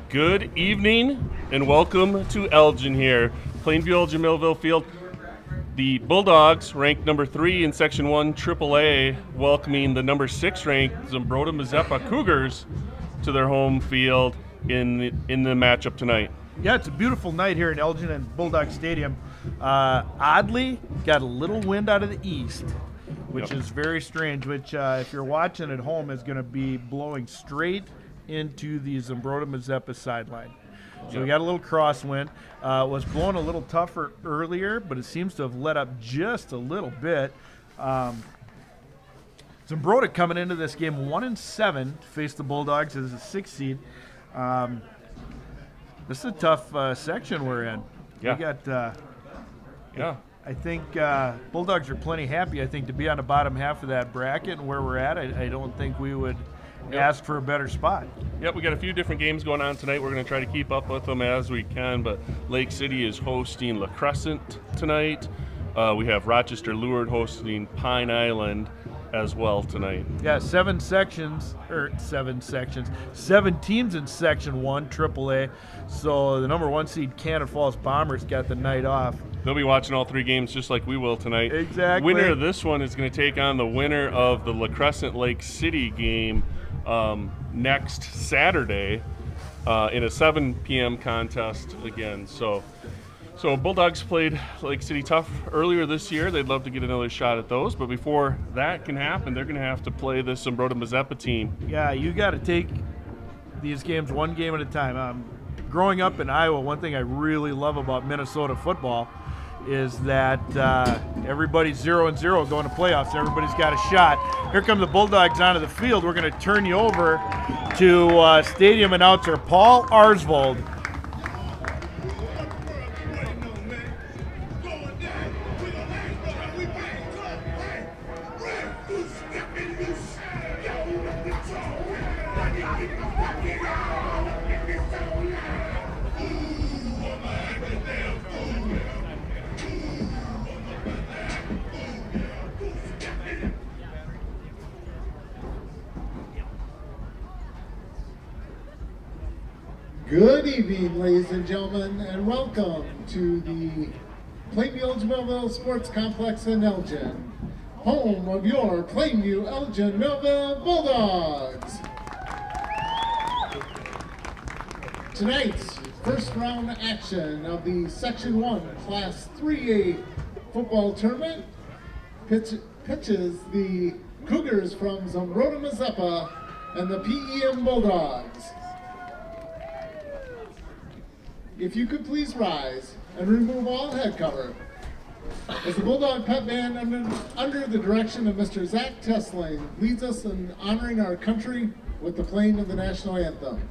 Good evening and welcome to Elgin here. Plainview, Elgin, Millville Field. The Bulldogs, ranked number 3 in Section 1 AAA, welcoming the number 6 ranked Zumbrota Mazeppa Cougars to their home field in the matchup tonight. Yeah, it's a beautiful night here in Elgin and Bulldog Stadium. Oddly, got a little wind out of the east, which is very strange, which if you're watching at home is going to be blowing straight into the Zumbrota Mazeppa sideline. So we got a little crosswind. Was blowing a little tougher earlier, but it seems to have let up just a little bit. Zumbrota coming into this game 1-7 to face the Bulldogs as a 6th seed. This is a tough section we're in. Yeah. We got, I think Bulldogs are plenty happy, I think, to be on the bottom half of that bracket, and where we're at, I don't think we would ask for a better spot. Yep, we got a few different games going on tonight. We're going to try to keep up with them as we can, but Lake City is hosting La Crescent tonight. We have Rochester Luard hosting Pine Island as well tonight. Yeah, 7 teams in Section 1 AAA. So the number 1 seed Cannon Falls Bombers got the night off. They'll be watching all 3 games just like we will tonight. Exactly. Winner of this one is going to take on the winner of the La Crescent Lake City game next Saturday in a 7 p.m. contest again. So Bulldogs played Lake City tough earlier this year. They'd love to get another shot at those, but before that can happen, they're going to have to play this Zumbrota Mazeppa team. Yeah, you got to take these games one game at a time. Growing up in Iowa, one thing I really love about Minnesota football is that everybody's 0-0 going to playoffs. Everybody's got a shot. Here come the Bulldogs onto the field. We're going to turn you over to stadium announcer Paul Arsvold. Good evening, ladies and gentlemen, and welcome to the Plainview Millville Sports Complex in Elgin, home of your Plainview Elgin Millville Bulldogs. Tonight's first round action of the Section 1 Class 3A football tournament pitches the Cougars from Zumbrota Mazeppa and the PEM Bulldogs. If you could please rise and remove all head cover, as the Bulldog Pep Band under the direction of Mr. Zach Tesling leads us in honoring our country with the playing of the national anthem.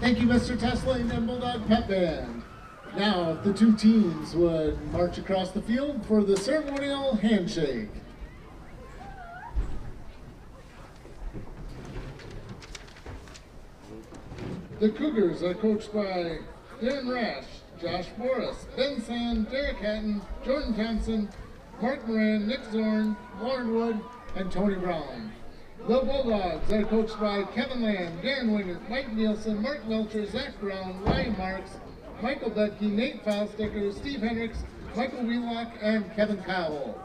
Thank you, Mr. Tesling and Bulldog Pep Band. Now, the 2 teams would march across the field for the ceremonial handshake. The Cougars are coached by Darren Rash, Josh Morris, Ben Sand, Derek Hatton, Jordan Thompson, Mark Moran, Nick Zorn, Lauren Wood, and Tony Brown. The Bulldogs are coached by Kevin Lamb, Darren Winger, Mike Nielsen, Mark Melcher, Zach Brown, Ryan Marks, Michael Bedke, Nate Faustdicker, Steve Hendricks, Michael Wheelock, and Kevin Cowell.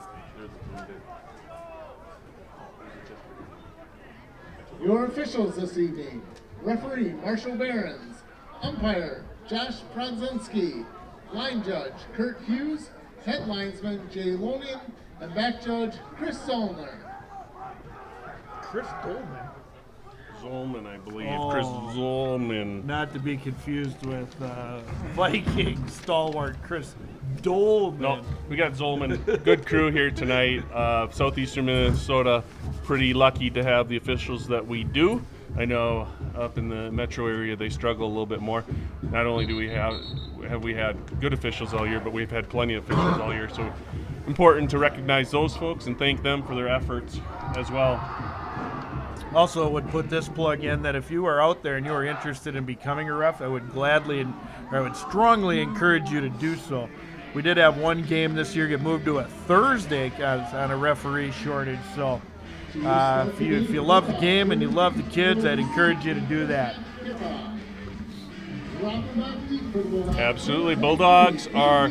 Your officials this evening: referee Marshall Behrens, umpire Josh Prodzinski, line judge Kurt Hughes, head linesman Jay Loning, and back judge Chris Zollner. Chris Dolman. Zolman, I believe. Chris Zolman. Not to be confused with Viking stalwart Chris Dolman. No, we got Zolman. Good crew here tonight. Southeastern Minnesota, pretty lucky to have the officials that we do. I know up in the metro area they struggle a little bit more. Not only do we have we had good officials all year, but we've had plenty of officials all year. So important to recognize those folks and thank them for their efforts as well. Also would put this plug in that if you are out there and you are interested in becoming a ref, I would strongly encourage you to do so. We did have one game this year get moved to a Thursday on a referee shortage. So if you love the game and you love the kids, I'd encourage you to do that. Absolutely. Bulldogs are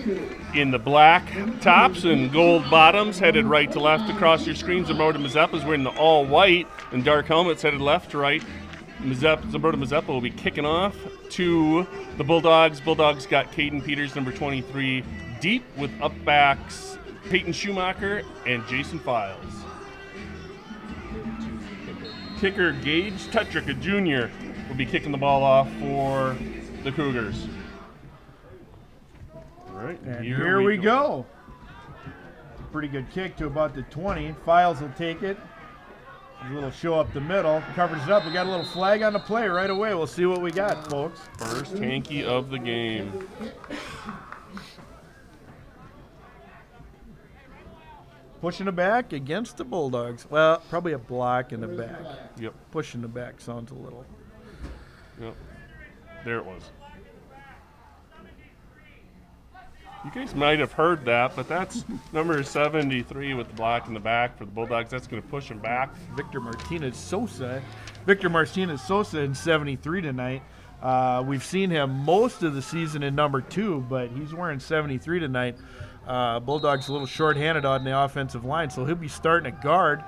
in the black tops and gold bottoms, headed right to left across your screen. Zumbrota Mazeppa is wearing the all white and dark helmets, headed left to right. Zumbrota Mazeppa will be kicking off to the Bulldogs. Bulldogs got Caden Peters, number 23, deep with up backs Peyton Schumacher and Jason Files. Kicker Gage Tetrick, Jr., will be kicking the ball off for the Cougars. All right, and here we go. Pretty good kick to about the 20. Files will take it. A little show up the middle. Covers it up. We got a little flag on the play right away. We'll see what we got, folks. First hanky of the game. Pushing the back against the Bulldogs. Well, probably a block in the back. Yep. Pushing the back sounds a little. Yep. There it was. You guys might have heard that, but that's number 73 with the block in the back for the Bulldogs. That's going to push him back. Victor Martinez Sosa in 73 tonight. We've seen him most of the season in number 2, but he's wearing 73 tonight. Bulldogs a little short-handed on the offensive line, so he'll be starting at guard.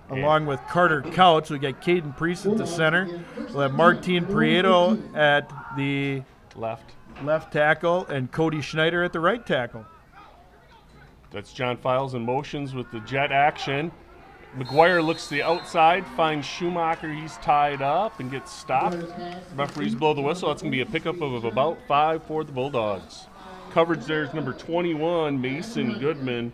Along with Carter Couch, we got Caden Priest at the center. We'll have Martin Prieto at the left tackle and Cody Schneider at the right tackle. That's John Files in motions with the jet action. McGuire looks to the outside, finds Schumacher. He's tied up and gets stopped. Referees blow the whistle. That's going to be a pickup of about 5 for the Bulldogs. Coverage there is number 21, Mason Goodman.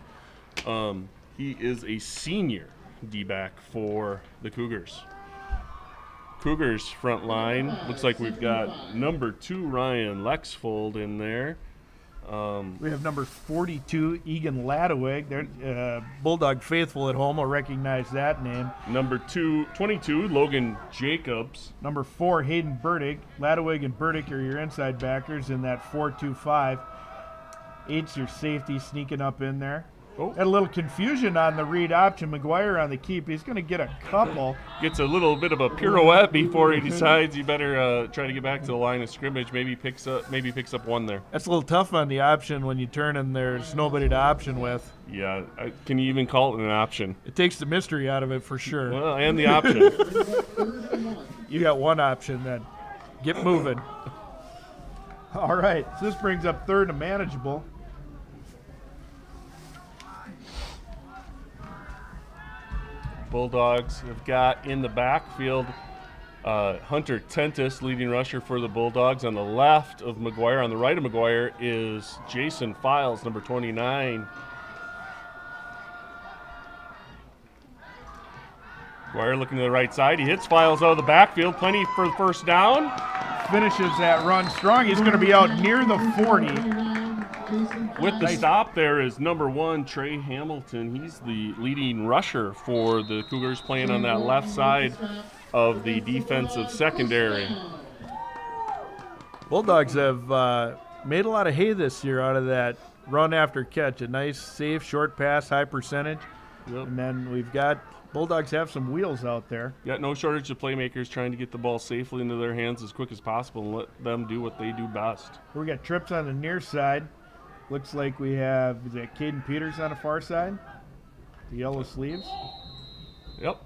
He is a senior D-back for the Cougars. Cougars front line, looks like we've got number 2, Ryan Lexfold in there. We have number 42, Egan Ladewig. They're Bulldog faithful at home will recognize that name. Number 22, Logan Jacobs. Number 4, Hayden Burdick. Ladewig and Burdick are your inside backers in that 4-2-5. 8's your safety sneaking up in there. Oh. Had a little confusion on the read option. McGuire on the keep. He's going to get a couple. Gets a little bit of a pirouette before he decides he better try to get back to the line of scrimmage. Maybe picks up one there. That's a little tough on the option when you turn and there's nobody to option with. Yeah, can you even call it an option? It takes the mystery out of it for sure. Well, and the option. You got one option then. Get moving. All right, so this brings up 3rd and manageable. Bulldogs have got in the backfield Hunter Tentis, leading rusher for the Bulldogs. On the left of McGuire, on the right of McGuire is Jason Files, number 29. McGuire looking to the right side. He hits Files out of the backfield. Plenty for the first down. Finishes that run strong. He's going to be out near the 40. With the stop there is number 1, Trey Hamilton. He's the leading rusher for the Cougars, playing on that left side of the defensive secondary. Bulldogs have made a lot of hay this year out of that run after catch. A nice, safe, short pass, high percentage. Yep. And then we've got Bulldogs have some wheels out there. Got no shortage of playmakers trying to get the ball safely into their hands as quick as possible and let them do what they do best. We got trips on the near side. Looks like we have, is that Caden Peters on the far side? The yellow sleeves. Yep.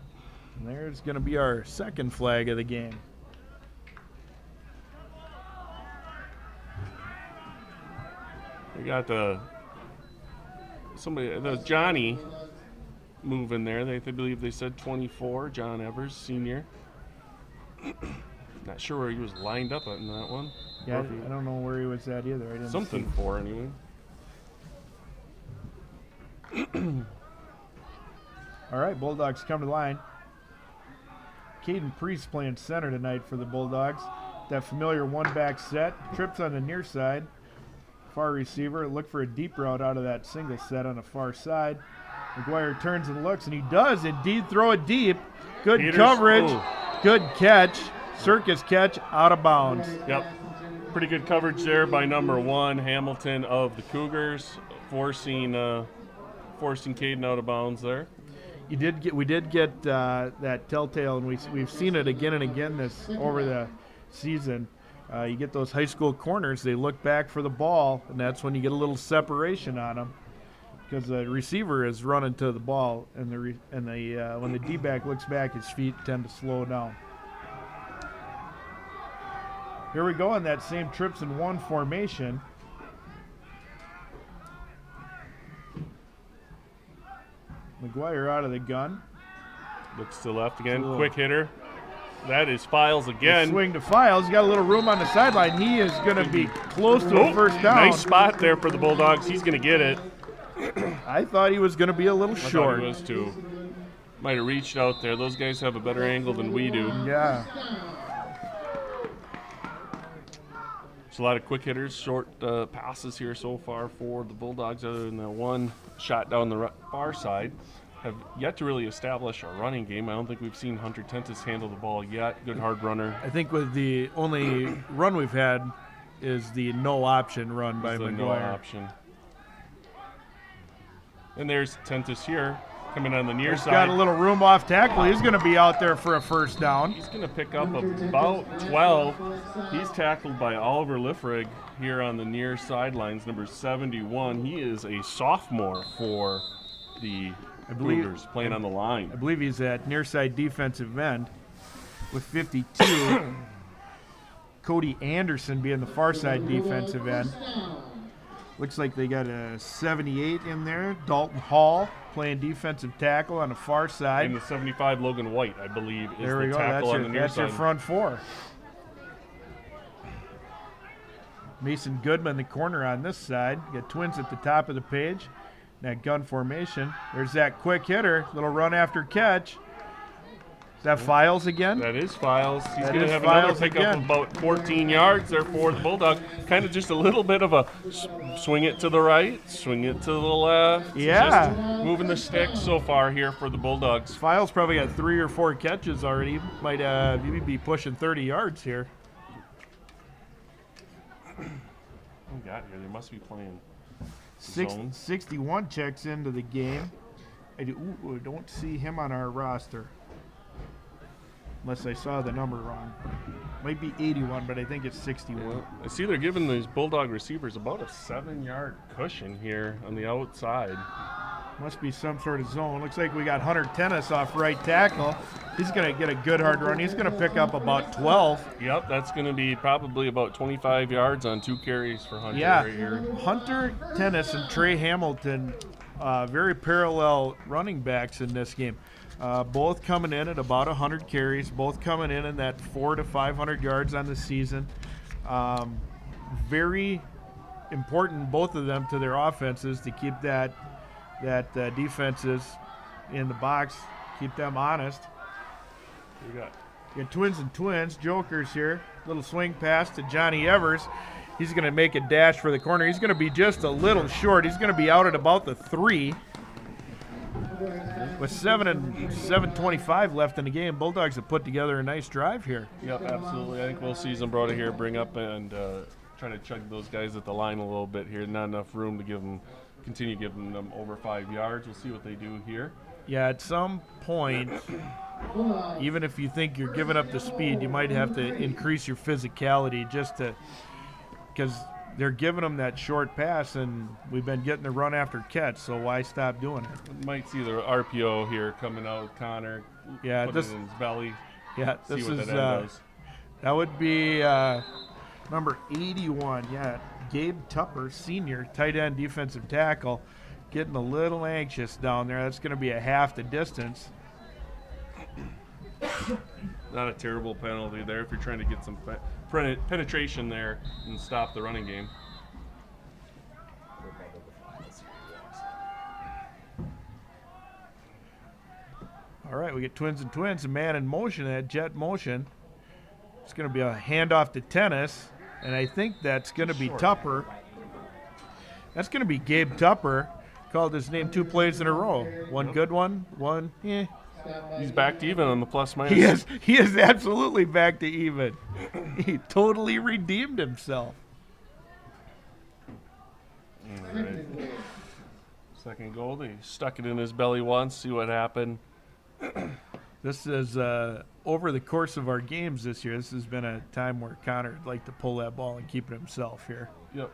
And there's going to be our second flag of the game. We got the Johnny move in there. They believe they said 24, John Evers, senior. Not sure where he was lined up in that one. Yeah, I don't know where he was at either. I didn't something see. For anyway. All right, Bulldogs come to the line. Caden Priest playing center tonight for the Bulldogs. That familiar one-back set. Trips on the near side. Far receiver. Look for a deep route out of that single set on the far side. McGuire turns and looks, and he does indeed throw it deep. Good Peters, coverage. ooh. Good catch. Circus catch out of bounds. Yep. Pretty good coverage there by number 1, Hamilton of the Cougars, forcing Caden out of bounds there. We did get that telltale, and we've seen it again and again over the season. You get those high school corners; they look back for the ball, and that's when you get a little separation on them, because the receiver is running to the ball, and when the D-back looks back, his feet tend to slow down. Here we go on that same trips and 1 formation. McGuire out of the gun. Looks to the left again. Quick hitter. That is Files again. Swing to Files. He's got a little room on the sideline. He is going to be close to a first down. Nice spot there for the Bulldogs. He's going to get it. I thought he was going to be a little short. I thought he was too. Might have reached out there. Those guys have a better angle than we do. Yeah. There's a lot of quick hitters, short passes here so far for the Bulldogs, other than the one shot down the far side. Have yet to really establish a running game. I don't think we've seen Hunter Tentis handle the ball yet. Good hard runner. I think with the only run we've had is the no option run by McGuire. No option. And there's Tentis here coming on the near side. Got a little room off tackle. He's going to be out there for a first down. He's going to pick up about 12. He's tackled by Oliver Liffrig here on the near sidelines, number 71. He is a sophomore for the Cougars, playing on the line. I believe he's at near side defensive end with 52. Cody Anderson being the far side defensive end. Looks like they got a 78 in there. Dalton Hall playing defensive tackle on the far side. And the 75, Logan White, I believe, is there we the go. tackle on the near that's side. That's your front four. Mason Goodman, the corner on this side. You got twins at the top of the page. That gun formation. There's that quick hitter. Little run after catch. Is that Files again? That is Files. He's That going to is have another Files pickup again. of about 14 yards there for the Bulldogs. Kind of just a little bit of a swing it to the right, swing it to the left. Yeah. Just moving the stick so far here for the Bulldogs. Files probably got 3 or 4 catches already. Might maybe be pushing 30 yards here. Oh, God, here they must be playing. 61 checks into the game. I don't see him on our roster. Unless I saw the number wrong. Might be 81, but I think it's 61. Yeah. I see they're giving these Bulldog receivers about a 7-yard cushion here on the outside. Must be some sort of zone. Looks like we got Hunter Tennis off right tackle. He's going to get a good hard run. He's going to pick up about 12. Yep, that's going to be probably about 25 yards on 2 carries for Hunter right here. Hunter Tennis and Trey Hamilton, very parallel running backs in this game. Both coming in at about 100 carries, both coming in that 400 to 500 yards on the season. Very important, both of them, to their offenses to keep that defenses in the box, keep them honest. You got twins and twins, jokers here. Little swing pass to Johnny Evers. He's going to make a dash for the corner. He's going to be just a little short. He's going to be out at about the 3. With 7:25 left in the game, Bulldogs have put together a nice drive here. Yep, absolutely. I think we'll see Zumbrota here bring up and try to chug those guys at the line a little bit here. Not enough room to continue giving them over 5 yards. We'll see what they do here. Yeah, at some point, even if you think you're giving up the speed, you might have to increase your physicality just to, because they're giving them that short pass, and we've been getting the run after catch, so why stop doing it? Might see the RPO here coming out with Connor. Yeah, put it in his belly. Yeah, See this what is that end does. that would be number 81. Yeah, Gabe Tupper, senior, tight end, defensive tackle, getting a little anxious down there. That's going to be a half the distance. Not a terrible penalty there if you're trying to get some penetration there and stop the running game. All right, we get twins and twins, a man in motion, that jet motion. It's going to be a handoff to Tennis, and I think that's going to be Tupper. That's going to be Gabe Tupper. Called his name 2 plays in a row. One good one, one eh. He's back to even on the plus minus. He is absolutely back to even. He totally redeemed himself. All right. Second goal, they stuck it in his belly once, see what happened. This is over the course of our games this year. This has been a time where Connor would like to pull that ball and keep it himself here. Yep.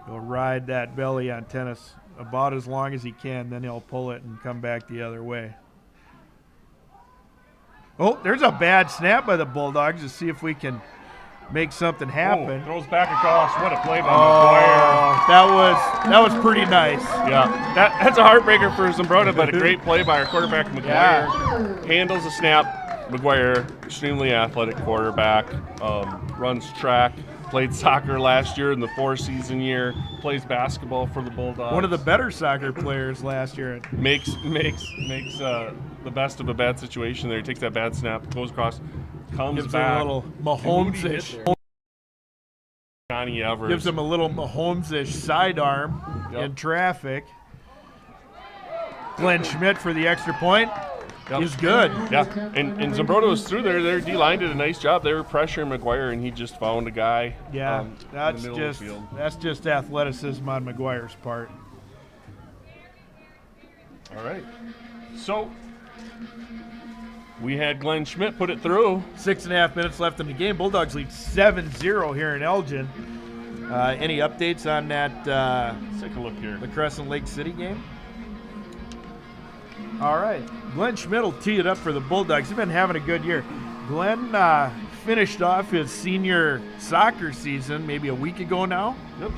He'll ride that belly on Tennis about as long as he can, then he'll pull it and come back the other way. Oh, there's a bad snap by the Bulldogs to see if we can make something happen. Throws back across. What a play by McGuire. That was pretty nice. Yeah, that's a heartbreaker for Zumbrota, but a great play by our quarterback, McGuire. Yeah. Handles the snap. McGuire, extremely athletic quarterback, runs track, played soccer last year in the 4-season year, plays basketball for the Bulldogs. One of the better soccer players last year. Makes the best of a bad situation there. He takes that bad snap, goes across, comes Gives back. him a little Mahomes-ish. Johnny Evers. Gives him a little Mahomes-ish sidearm in traffic. Glenn Schmidt for the extra point. Yep. He's good. Yeah, and Zumbrota was through there. Their D-line did a nice job. They were pressuring McGuire, and he just found a guy Yeah, in the that's middle of the field. just athleticism on McGuire's part. All right. So we had Glenn Schmidt put it through. 6.5 minutes left in the game. Bulldogs lead 7-0 here in Elgin. Any updates on that Let's take a look here. the Crescent Lake City game? All right. Glenn Schmidt will tee it up for the Bulldogs. He's been having a good year. Glenn finished off his senior soccer season maybe a week ago now. Yep.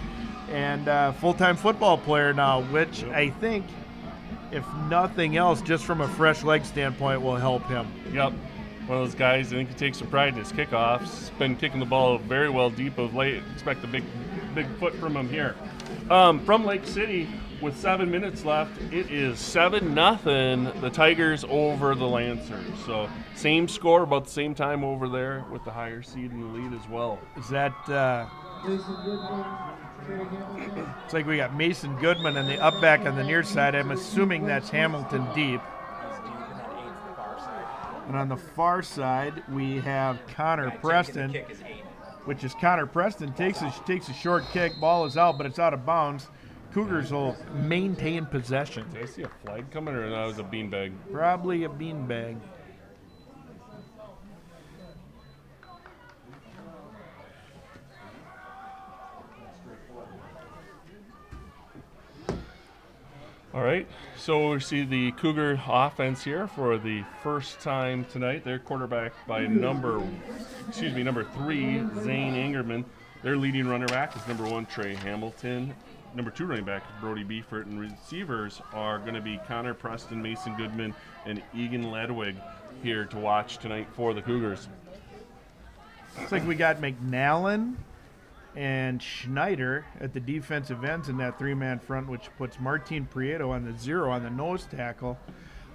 And full-time football player now, which I think, if nothing else, just from a fresh leg standpoint, will help him. Yep. One of those guys, I think he takes some pride in his kickoffs. Been kicking the ball very well deep of late. Expect a big foot from him here. From Lake City, with 7 minutes left, it is 7-0, the Tigers over the Lancers. So same score, about the same time over there with the higher seed in the lead as well. Is that it's like we got Mason Goodman and the up back on the near side. I'm assuming that's Hamilton deep. And on the far side, we have Connor Preston, which is Connor Preston takes a short kick. Ball is out, but it's out of bounds. Cougars will maintain possession. Did I see a flag coming, or that was a beanbag? Probably a beanbag. All right, so we see the Cougar offense here for the first time tonight. They're quarterbacked by number 3, Zane Ingerman. Their leading runner back is number 1, Trey Hamilton. Number 2 running back, Brody Beefert, and receivers are going to be Connor Preston, Mason Goodman, and Egan Ledwig here to watch tonight for the Cougars. Looks like we got McNallen and Schneider at the defensive ends in that 3-man front, which puts Martin Prieto on the 0 on the nose tackle.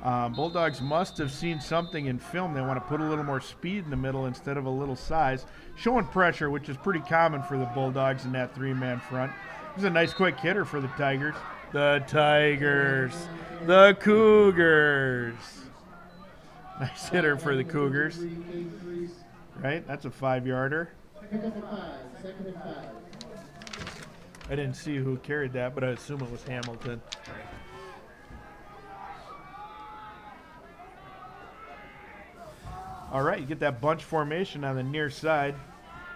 Bulldogs must have seen something in film. They want to put a little more speed in the middle instead of a little size. Showing pressure, which is pretty common for the Bulldogs in that 3-man front. This is a nice quick hitter for the Tigers. The Cougars. Nice hitter for the Cougars. Right? That's a 5-yarder. Second and 5. I didn't see who carried that, but I assume it was Hamilton. All right, you get that bunch formation on the near side.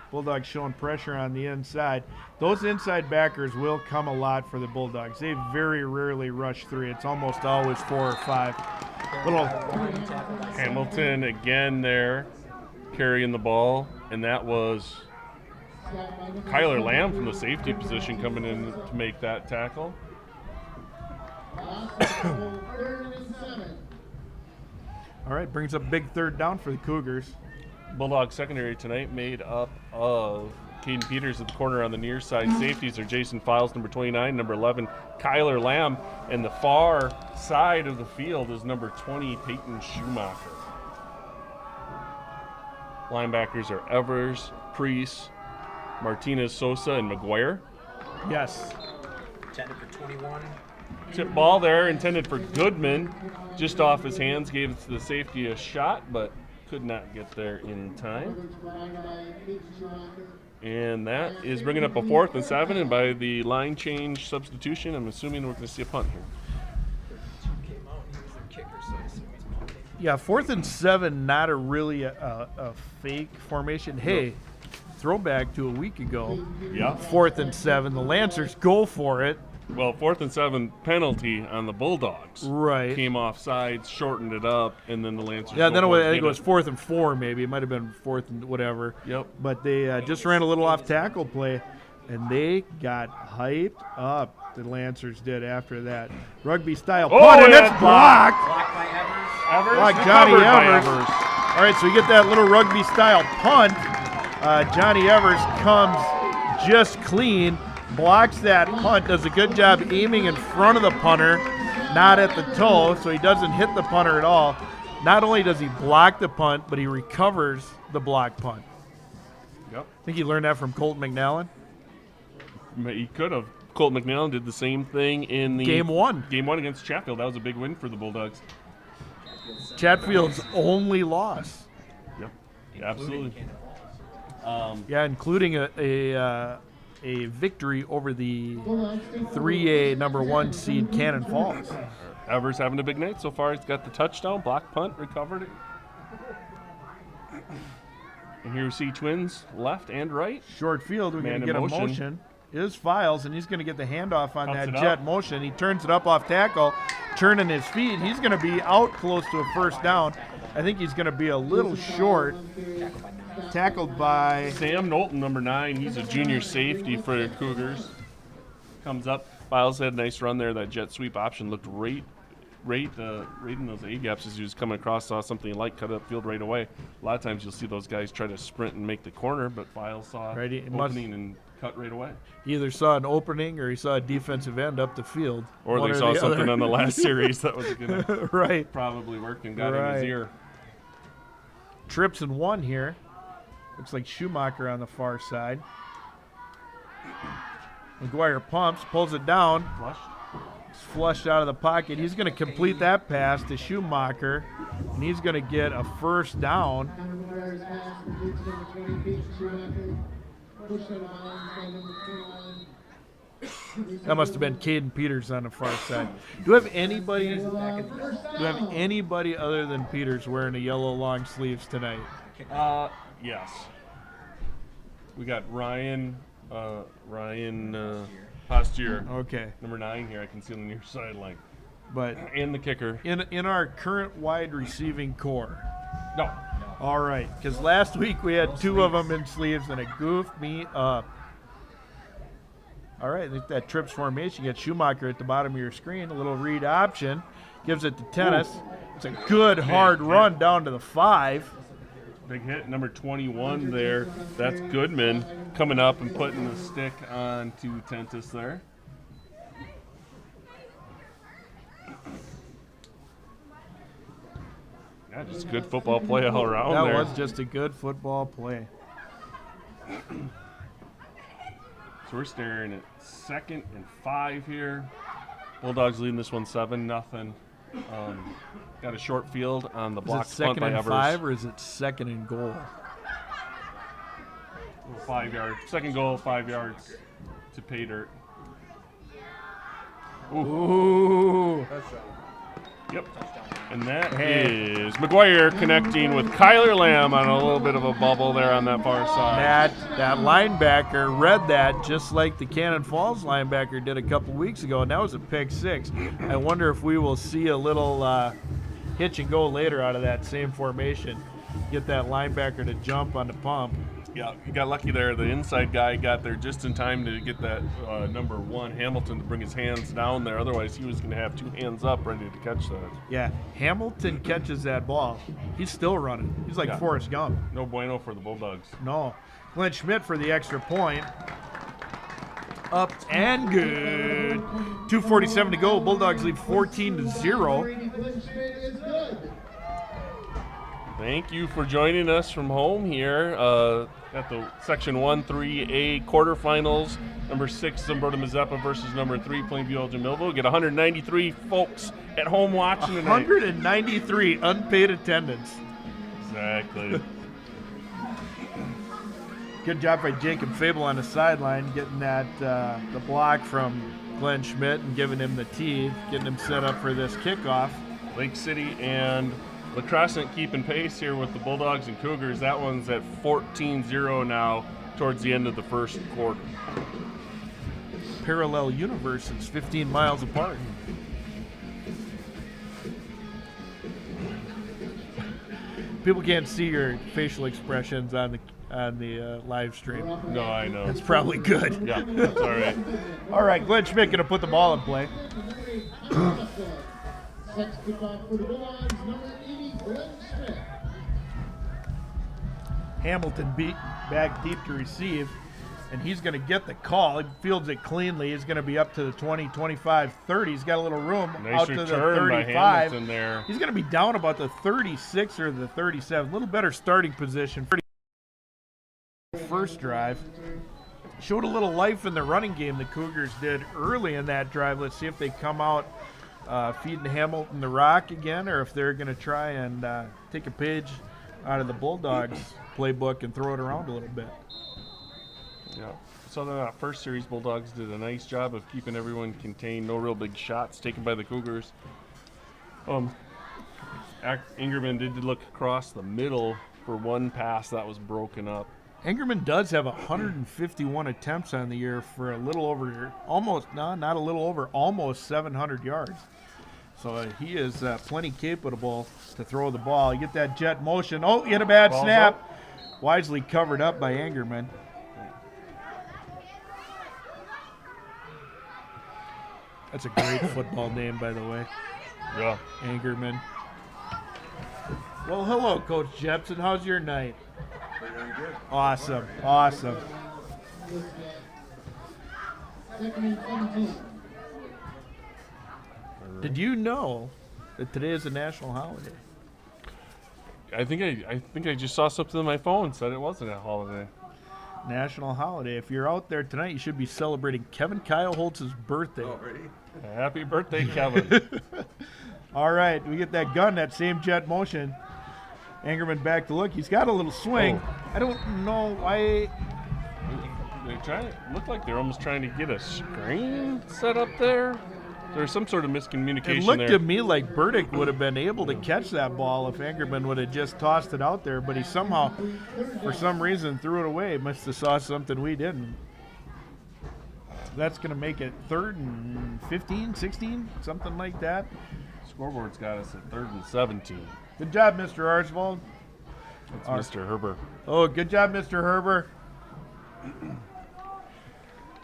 Bulldogs showing pressure on the inside. Those inside backers will come a lot for the Bulldogs. They very rarely rush 3. It's almost always 4 or 5. Little Hamilton again there carrying the ball, and that was Kyler Lamb from the safety position coming in to make that tackle. All right, brings up big third down for the Cougars. Bulldog secondary tonight made up of Caden Peters at the corner on the near side. Safeties are Jason Files, number 29, number 11, Kyler Lamb, and the far side of the field is number 20, Peyton Schumacher. Linebackers are Evers, Priest, Martinez, Sosa, and McGuire. Yes. Intended for 21. Tip ball there, intended for Goodman. Just off his hands, gave the safety a shot, but could not get there in time. And that is bringing up a 4th and 7, and by the line change substitution, I'm assuming we're going to see a punt here. Yeah, 4th and 7, not a really a fake formation. Hey, throwback to a week ago. Yeah. 4th and 7, the Lancers go for it. Well, 4th and 7 penalty on the Bulldogs. Right. Came off sides, shortened it up, and then the Lancers. Yeah, then I think it was 4th and 4 maybe. It might have been 4th and whatever. Yep. But they just ran a little off tackle play, and they got hyped up. The Lancers did after that. Rugby style punt, and that's blocked. Blocked by Evers. Blocked Johnny Evers. All right, so you get that little rugby style punt. Johnny Evers comes just clean. Blocks that punt, does a good job aiming in front of the punter, not at the toe, so he doesn't hit the punter at all. Not only does he block the punt, but he recovers the block punt. Yep. I think he learned that from Colton McNallen. He could have. Colt McNallen did the same thing in the Game 1. Game 1 against Chatfield. That was a big win for the Bulldogs. Chatfield's only loss. Yep. Absolutely. Yeah, including a victory over the 3A number 1 seed Cannon Falls. Evers having a big night so far. He's got the touchdown, block punt, recovered it. And here we see Twins left and right. Short field, we're going Man to in get a motion. Is Files, and he's going to get the handoff on Cuts that it jet up. motion. He turns it up off tackle, turning his feet. He's going to be out close to a first down. I think he's going to be a little short. Tackled by Sam Knowlton, number 9. He's a junior safety for the Cougars. Comes up. Files had a nice run there. That jet sweep option looked right in those A-gaps as he was coming across, saw something he liked, cut up field right away. A lot of times you'll see those guys try to sprint and make the corner, but Files saw opening and cut right away. He either saw an opening or he saw a defensive end up the field. Or they saw something on the last series that was going to right. probably work and got in his ear. Trips and 1 here. Looks like Schumacher on the far side. McGuire pumps, pulls it down. Flushed. It's flushed out of the pocket. He's going to complete that pass to Schumacher, and he's going to get a first down. That must have been Caden Peters on the far side. Do we have anybody other than Peters wearing a yellow long sleeves tonight? Yes. We got Ryan Postier. Okay. Number 9 here, I can see on the near sideline. But And the kicker. in our current wide receiving core. No. All right, because last week we had 2 of them in sleeves and it goofed me up. All right, I think that trips formation. You got Schumacher at the bottom of your screen. A little read option. Gives it to Tennis. It's a good hard run down to the 5. Big hit, number 21 there. That's Goodman coming up and putting the stick on to Tentis there. Yeah, just good football play all around That there. was just a good football play. So we're staring at 2nd and 5 here. Bulldogs leading this one 7-0. Got a short field on the block Is it punt 2nd by and Evers. 5 or is it 2nd and goal? 5 yards. 2nd goal, 5 yards to pay dirt. Ooh. Yep. And that is McGuire connecting with Kyler Lamb on a little bit of a bubble there on that far side. That linebacker read that just like the Cannon Falls linebacker did a couple weeks ago, and that was a pick six. I wonder if we will see a little hitch and go later out of that same formation. Get that linebacker to jump on the pump. Yeah, you got lucky there. The inside guy got there just in time to get that number 1, Hamilton, to bring his hands down there. Otherwise, he was going to have 2 hands up ready to catch that. Yeah, Hamilton catches that ball. He's still running. He's like Forrest Gump. No bueno for the Bulldogs. No. Glenn Schmidt for the extra point. Up and good. 2:47 to go. Bulldogs lead 14-0. Thank you for joining us from home here at the Section 1-3A quarterfinals. Number 6, Zumbrota Mazeppa versus number 3, Plainview, Elgin, Millville. Get 193 folks at home watching tonight. 193 unpaid attendance. Exactly. Good job by Jacob Fable on the sideline, getting that the block from Glenn Schmidt and giving him the tee, getting him set up for this kickoff. Lake City and La Crescent keeping pace here with the Bulldogs and Cougars. That one's at 14-0 now towards the end of the first quarter. Parallel universes, 15 miles apart. People can't see your facial expressions on the live stream. No, I know. That's probably good. Yeah, that's all right. All right, Glenn Schmidt going to put the ball in play. Next kickoff for the Bulldogs, number 80, Glenn Schmidt. Hamilton beat back deep to receive, and he's going to get the call. He fields it cleanly. He's going to be up to the 20, 25, 30. He's got a little room Nice out to the return by 35. Hamilton there. He's going to be down about the 36 or the 37. A little better starting position for the first drive. Showed a little life in the running game the Cougars did early in that drive. Let's see if they come out feeding Hamilton the rock again, or if they're going to try and take a page out of the Bulldogs playbook and throw it around a little bit. Yeah. So in that first series, Bulldogs did a nice job of keeping everyone contained. No real big shots taken by the Cougars. Ingerman did look across the middle for one pass that was broken up. Ingerman does have 151 attempts on the year for a little over, almost 700 yards. So he is plenty capable to throw the ball. You get that jet motion. Oh, you had a bad Ball's snap. up. Wisely covered up by Ingerman. That's a great football name, by the way. Yeah. Ingerman. Well, hello, Coach Jepson. How's your night? Very good. Awesome. Awesome. Second and 17. Did you know that today is a national holiday? I think I just saw something on my phone said it wasn't a holiday. National holiday. If you're out there tonight, you should be celebrating Kevin Kyle Holtz's birthday. Already? Happy birthday, Kevin. All right, we get that gun, that same jet motion. Angerman back to look. He's got a little swing. Oh. I don't know why. Looked like they're almost trying to get a screen set up there. There's some sort of miscommunication It looked there. to me like Burdick would have been able to catch that ball if Angerman would have just tossed it out there, but he somehow, for some reason, threw it away. Must have saw something we didn't. That's going to make it 3rd and 15, 16, something like that. Scoreboard's got us at 3rd and 17. Good job, Mr. Arsvold. That's Mr. Herber. Oh, good job, Mr. Herber.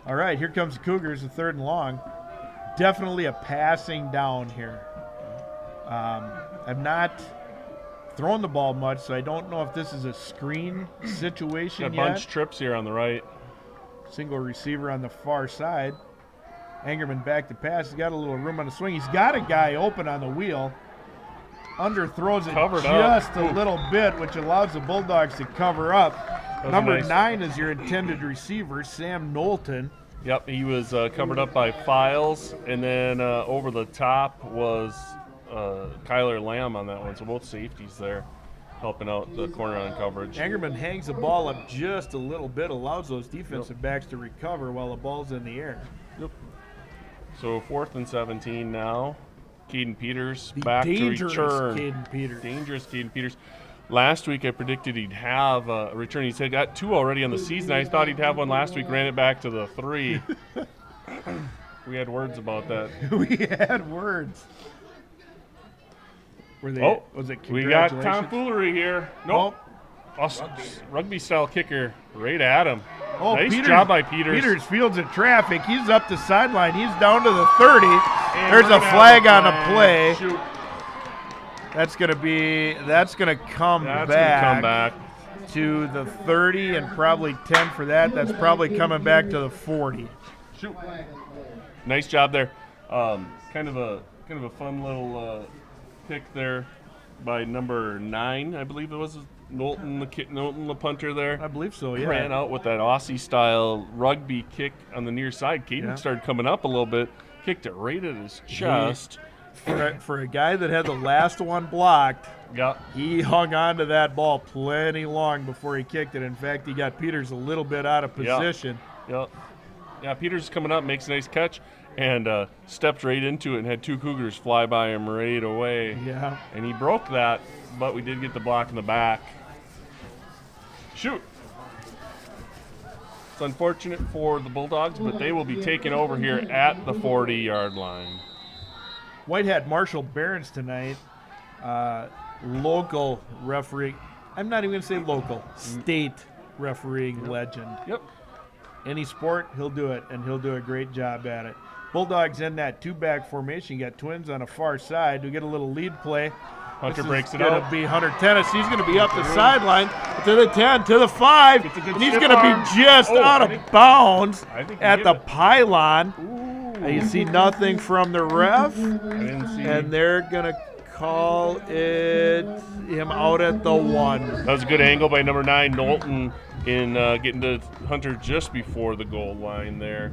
All right, here comes the Cougars, the 3rd and long. Definitely a passing down here. I've not thrown the ball much, so I don't know if this is a screen situation Got yet. bunch trips here on the right. Single receiver on the far side. Angerman back to pass. He's got a little room on the swing. He's got a guy open on the wheel. Underthrows it Covered up. just a little bit, which allows the Bulldogs to cover up. was Number nice. 9 is your intended receiver, Sam Knowlton. Yep, he was covered up by Files, and then over the top was Kyler Lamb on that one. So both safeties there helping out the corner on coverage. Angerman hangs the ball up just a little bit, allows those defensive backs to recover while the ball's in the air. Yep. So 4th and 17 now. Caden Peters The back to dangerous return. Caden Peters. Dangerous Caden Peters. Last week I predicted he'd have a return. He said got 2 already on the season. I thought he'd have one last week, ran it back to the 3. We had words about that. We had words. Were they, was it we got congratulations? tomfoolery here. Nope. Rugby style kicker right at him. Oh, nice Peters, job by Peters. Peters fields in traffic. He's up the sideline. He's down to the 30. And There's we're a gonna flag have on the play. Shoot. That's gonna come That's back. gonna come back. To the 30 and probably 10 for that. That's probably coming back to the 40. Shoot. Nice job there. Kind of a fun little pick there by number 9, I believe it was Knowlton, the punter there. I believe so, yeah. Ran out with that Aussie-style rugby kick on the near side. Caden started coming up a little bit, kicked it right at his chest. For a guy that had the last one blocked, he hung on to that ball plenty long before he kicked it. In fact, he got Peters a little bit out of position. Yeah, Peters is coming up, makes a nice catch, and stepped right into it and had 2 Cougars fly by him right away. Yeah. And he broke that, but we did get the block in the back. Shoot. It's unfortunate for the Bulldogs, but they will be taken over here at the 40-yard line. White had Marshall Barons tonight, local referee. I'm not even going to say local, state refereeing legend. Yep. Any sport, he'll do it, and he'll do a great job at it. Bulldogs in that 2-back formation. You got twins on a far side. We get a little lead play. Hunter breaks it out. It's going out. to be Hunter Tennis. He's going to be up the sideline to the 10, to the 5, and he's going to be just out of bounds at the pylon. You see nothing from the ref, and they're going to call him out at the 1. That was a good angle by number 9, Knowlton, in getting to Hunter just before the goal line there.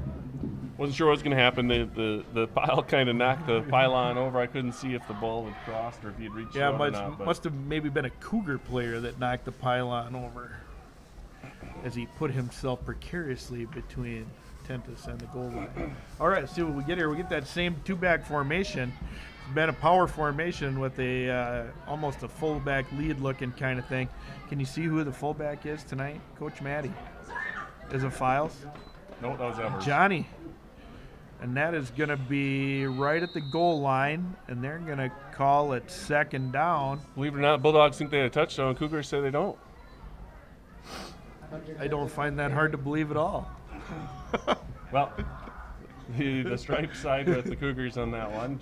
Wasn't sure what was going to happen. The pile kind of knocked the pylon over. I couldn't see if the ball had crossed or if he had reached out or not. Must have maybe been a Cougar player that knocked the pylon over as he put himself precariously between Tentis and the goal line. All right, let's see what we get here. We get that same 2-back formation. It's been a power formation with a almost a fullback lead looking kind of thing. Can you see who the fullback is tonight? Coach Matty. Is it Files? No, that was Evers. Johnny. And that is going to be right at the goal line, and they're going to call it 2nd down. Believe it or not, Bulldogs think they had a touchdown. Cougars say they don't. I don't find that hard to believe at all. Well, the stripe side with the Cougars on that one.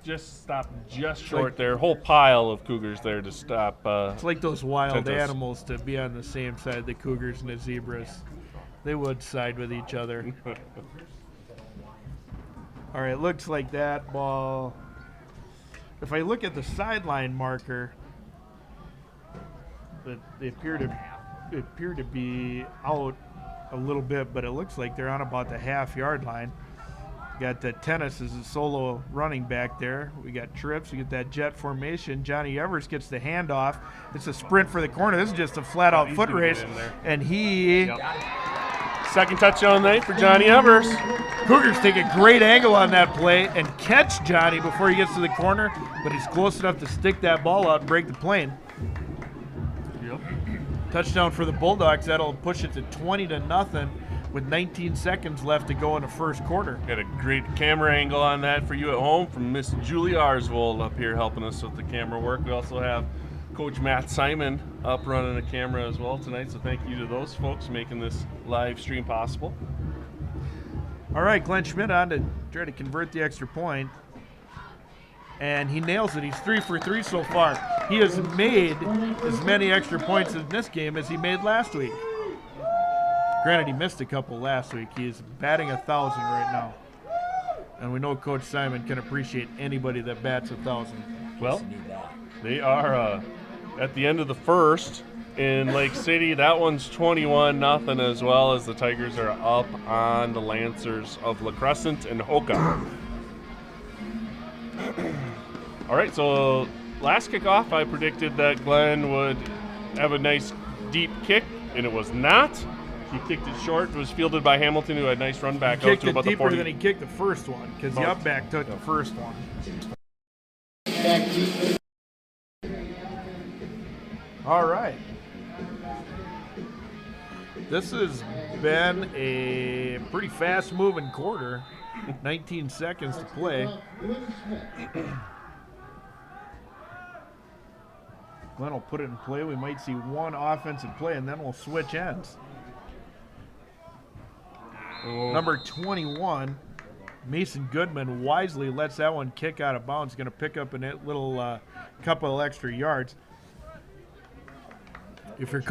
Just stopped just short there. Whole pile of Cougars there to stop. It's like those wild Tentis. animals to be on the same side, the Cougars and the Zebras. They would side with each other. All right, looks like that ball. If I look at the sideline marker, they appear to be out a little bit, but it looks like they're on about the half-yard line. Got Tennis as a solo running back there. We got trips. We get that jet formation. Johnny Evers gets the handoff. It's a sprint for the corner. This is just a flat-out foot race, and he. Second touchdown night for Johnny Evers. Cougars take a great angle on that play and catch Johnny before he gets to the corner, but he's close enough to stick that ball out and break the plane. Yep. Touchdown for the Bulldogs. That'll push it to 20-0 with 19 seconds left to go in the first quarter. Got a great camera angle on that for you at home from Miss Julie Arsvold up here helping us with the camera work. We also have Coach Matt Simon up running the camera as well tonight, so thank you to those folks making this live stream possible. All right, Glenn Schmidt on to try to convert the extra point, and he nails it. He's 3 for 3 so far. He has made as many extra points in this game as he made last week. Granted, he missed a couple last week. He is batting 1,000 right now, and we know Coach Simon can appreciate anybody that bats 1,000. Well, they are at the end of the first in Lake City. That one's 21-0 as well, as the Tigers are up on the Lancers of La Crescent and Hoka. All right, so last kickoff, I predicted that Glenn would have a nice deep kick, and it was not. He kicked it short. It was fielded by Hamilton, who had a nice run back out to about the 40. Kicked it deeper than he kicked the first one, because the up back took the first one. back deep. All right. This has been a pretty fast-moving quarter. 19 seconds to play. Glenn will put it in play. We might see one offensive play, and then we'll switch ends. Number 21, Mason Goodman, wisely lets that one kick out of bounds. Going to pick up a little couple extra yards. If you're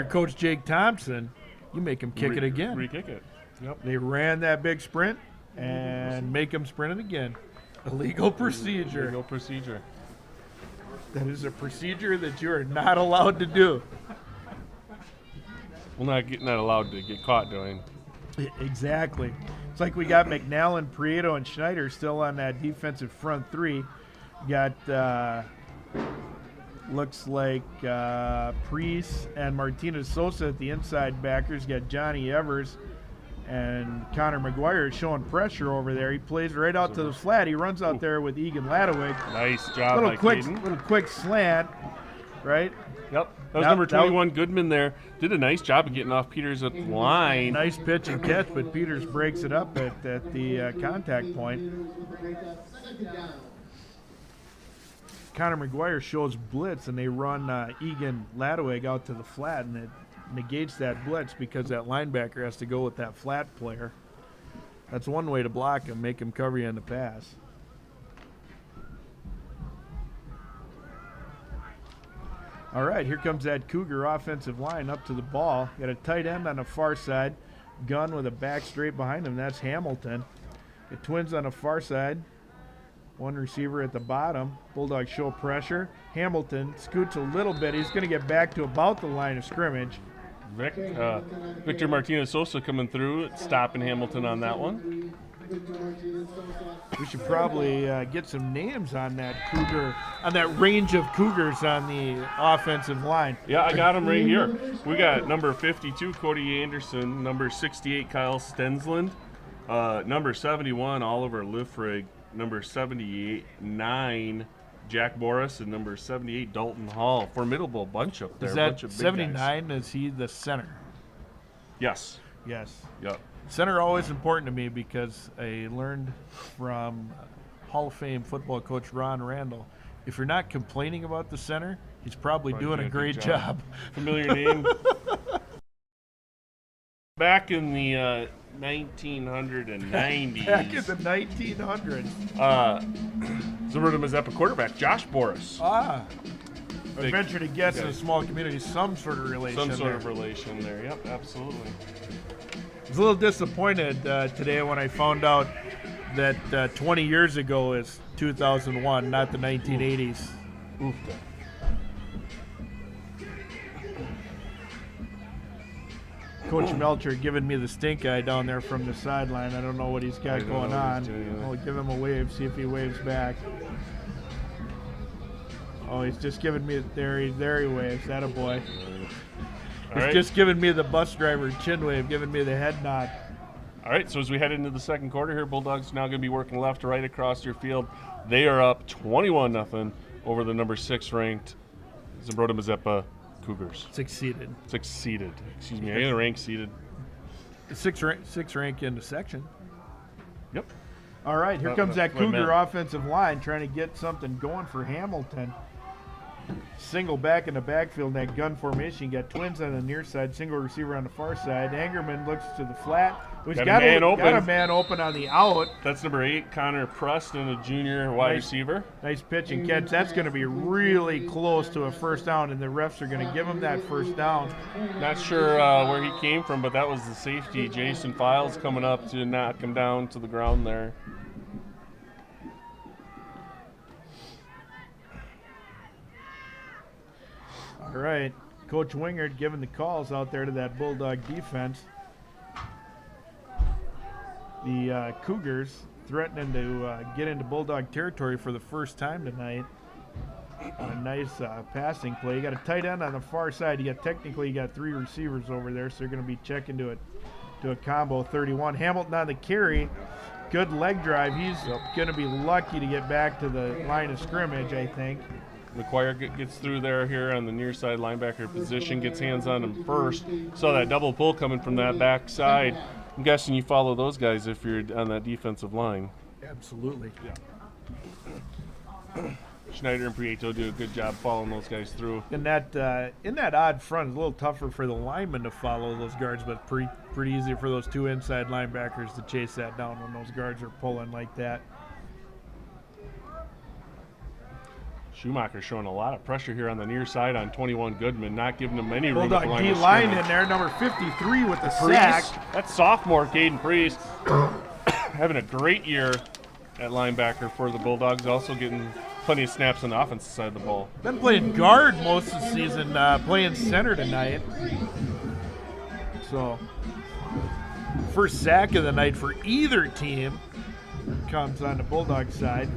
Coach Jake Thompson, you make him kick it again. Re-kick it. Yep. They ran that big sprint and make him sprint it again. Illegal procedure. Illegal procedure. That is a procedure that you are not allowed to do. Well, not allowed to get caught doing. Exactly. It's like we got McNallen, Prieto, and Schneider still on that defensive front three. Got looks like Priest and Martinez Sosa at the inside backers. Got Johnny Evers and Connor McGuire showing pressure over there. He plays right out to the flat. He runs out there with Egan Ladowig. Nice job by Caden. Little quick slant, right? Yep. That was number 21, Goodman there. Did a nice job of getting off Peters at the line. Nice pitch and catch, but Peters breaks it up at the contact point. Connor McGuire shows blitz, and they run Egan Ladowig out to the flat, and it negates that blitz because that linebacker has to go with that flat player. That's one way to block him, make him cover you in the pass. All right, here comes that Cougar offensive line up to the ball. Got a tight end on the far side. Gunn with a back straight behind him. That's Hamilton. The Twins on the far side. One receiver at the bottom. Bulldogs show pressure. Hamilton scoots a little bit. He's going to get back to about the line of scrimmage. Victor Martinez Sosa coming through, stopping Hamilton on that one. We should probably get some names on that Cougar, on that range of Cougars on the offensive line. Yeah, I got them right here. We got number 52, Cody Anderson, number 68, Kyle Stensland, number 71, Oliver Liffrig, number 78, 9, Jack Boris, and number 78, Dalton Hall. Formidable bunch up there. Is that 79? Is he the center? Yes. Yes. Yep. Center always important to me because I learned from Hall of Fame football coach Ron Randall, if you're not complaining about the center, he's probably doing a great job. Familiar name. Back in the 1990s. Back in the 1900s. Zumbrota Mazeppa quarterback, Josh Boris. I venture to guess in a small community, some sort of relation. Some sort of relation there, yep, absolutely. I was a little disappointed today when I found out that 20 years ago is 2001, not the 1980s. Oof. Coach Melcher giving me the stink eye down there from the sideline. I don't know what he's got going on. I'll give him a wave, see if he waves back. Oh, he's just giving me there he waves. That a boy. He's just giving me the bus driver chin wave, giving me the head nod. All right, so as we head into the second quarter here, Bulldogs now going to be working left to right across your field. They are up 21-0 over the number 6 ranked Zumbrota Mazeppa Cougars. Succeeded. Excuse me. I got a rank seeded. Six rank in the section. Yep. All right, here comes that Cougar offensive line trying to get something going for Hamilton. Single back in the backfield in that gun formation. You got Twins on the near side, single receiver on the far side. Angerman looks to the flat. He's got a man open on the out. That's number 8, Connor Preston, a junior wide receiver. Nice pitch and catch. That's going to be really close to a first down, and the refs are going to give him that first down. Not sure where he came from, but that was the safety. Jason Files coming up to knock him down to the ground there. All right, Coach Wingard giving the calls out there to that Bulldog defense. The Cougars threatening to get into Bulldog territory for the first time tonight. A nice passing play. You got a tight end on the far side. You got 3 receivers over there, so they're going to be checking to a combo 31. Hamilton on the carry. good leg drive. He's going to be lucky to get back to the line of scrimmage, I think. McGuire gets through there here on the near side linebacker position, gets hands on him first. Saw that double pull coming from that back side. I'm guessing you follow those guys if you're on that defensive line. Absolutely. Yeah. Schneider and Prieto do a good job following those guys through. In that odd front, it's a little tougher for the linemen to follow those guards, but pretty easy for those two inside linebackers to chase that down when those guards are pulling like that. Schumacher showing a lot of pressure here on the near side on 21 Goodman, not giving him any room. Bulldog D-line in there, number 53 with the sack. That's sophomore Caden Priest having a great year at linebacker for the Bulldogs, also getting plenty of snaps on the offensive side of the ball. Been playing guard most of the season, playing center tonight. So, first sack of the night for either team comes on the Bulldog side.